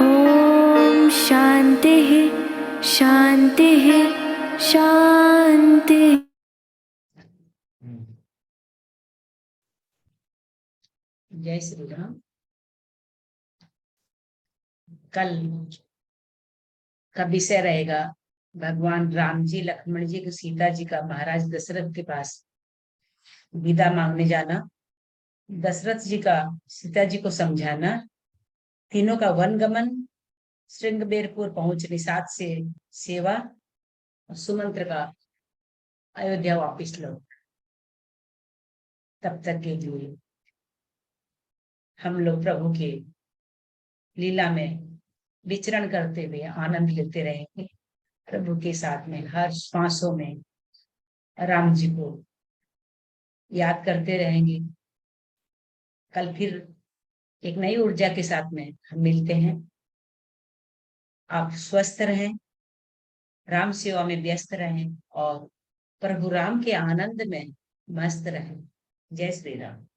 ॐ शान्तिः शान्तिः शान्तिः। जय श्री राम। कल का विषय रहेगा भगवान राम जी, लक्ष्मण जी को, सीता जी का महाराज दशरथ के पास विदा मांगने जाना, दशरथ जी का सीता जी को समझाना, तीनों का वनगमन, श्रृंगबेरपुर पहुंच निषाद से सेवा, और सुमंत्र का अयोध्या वापिस लौट। तब तक के लिए हम लोग प्रभु के लीला में विचरण करते हुए आनंद लेते रहेंगे। प्रभु के साथ में हर श्वासों में राम जी को याद करते रहेंगे। कल फिर एक नई ऊर्जा के साथ में हम मिलते हैं। आप स्वस्थ रहें, राम सेवा में व्यस्त रहें और प्रभु राम के आनंद में मस्त रहें। जय श्री राम।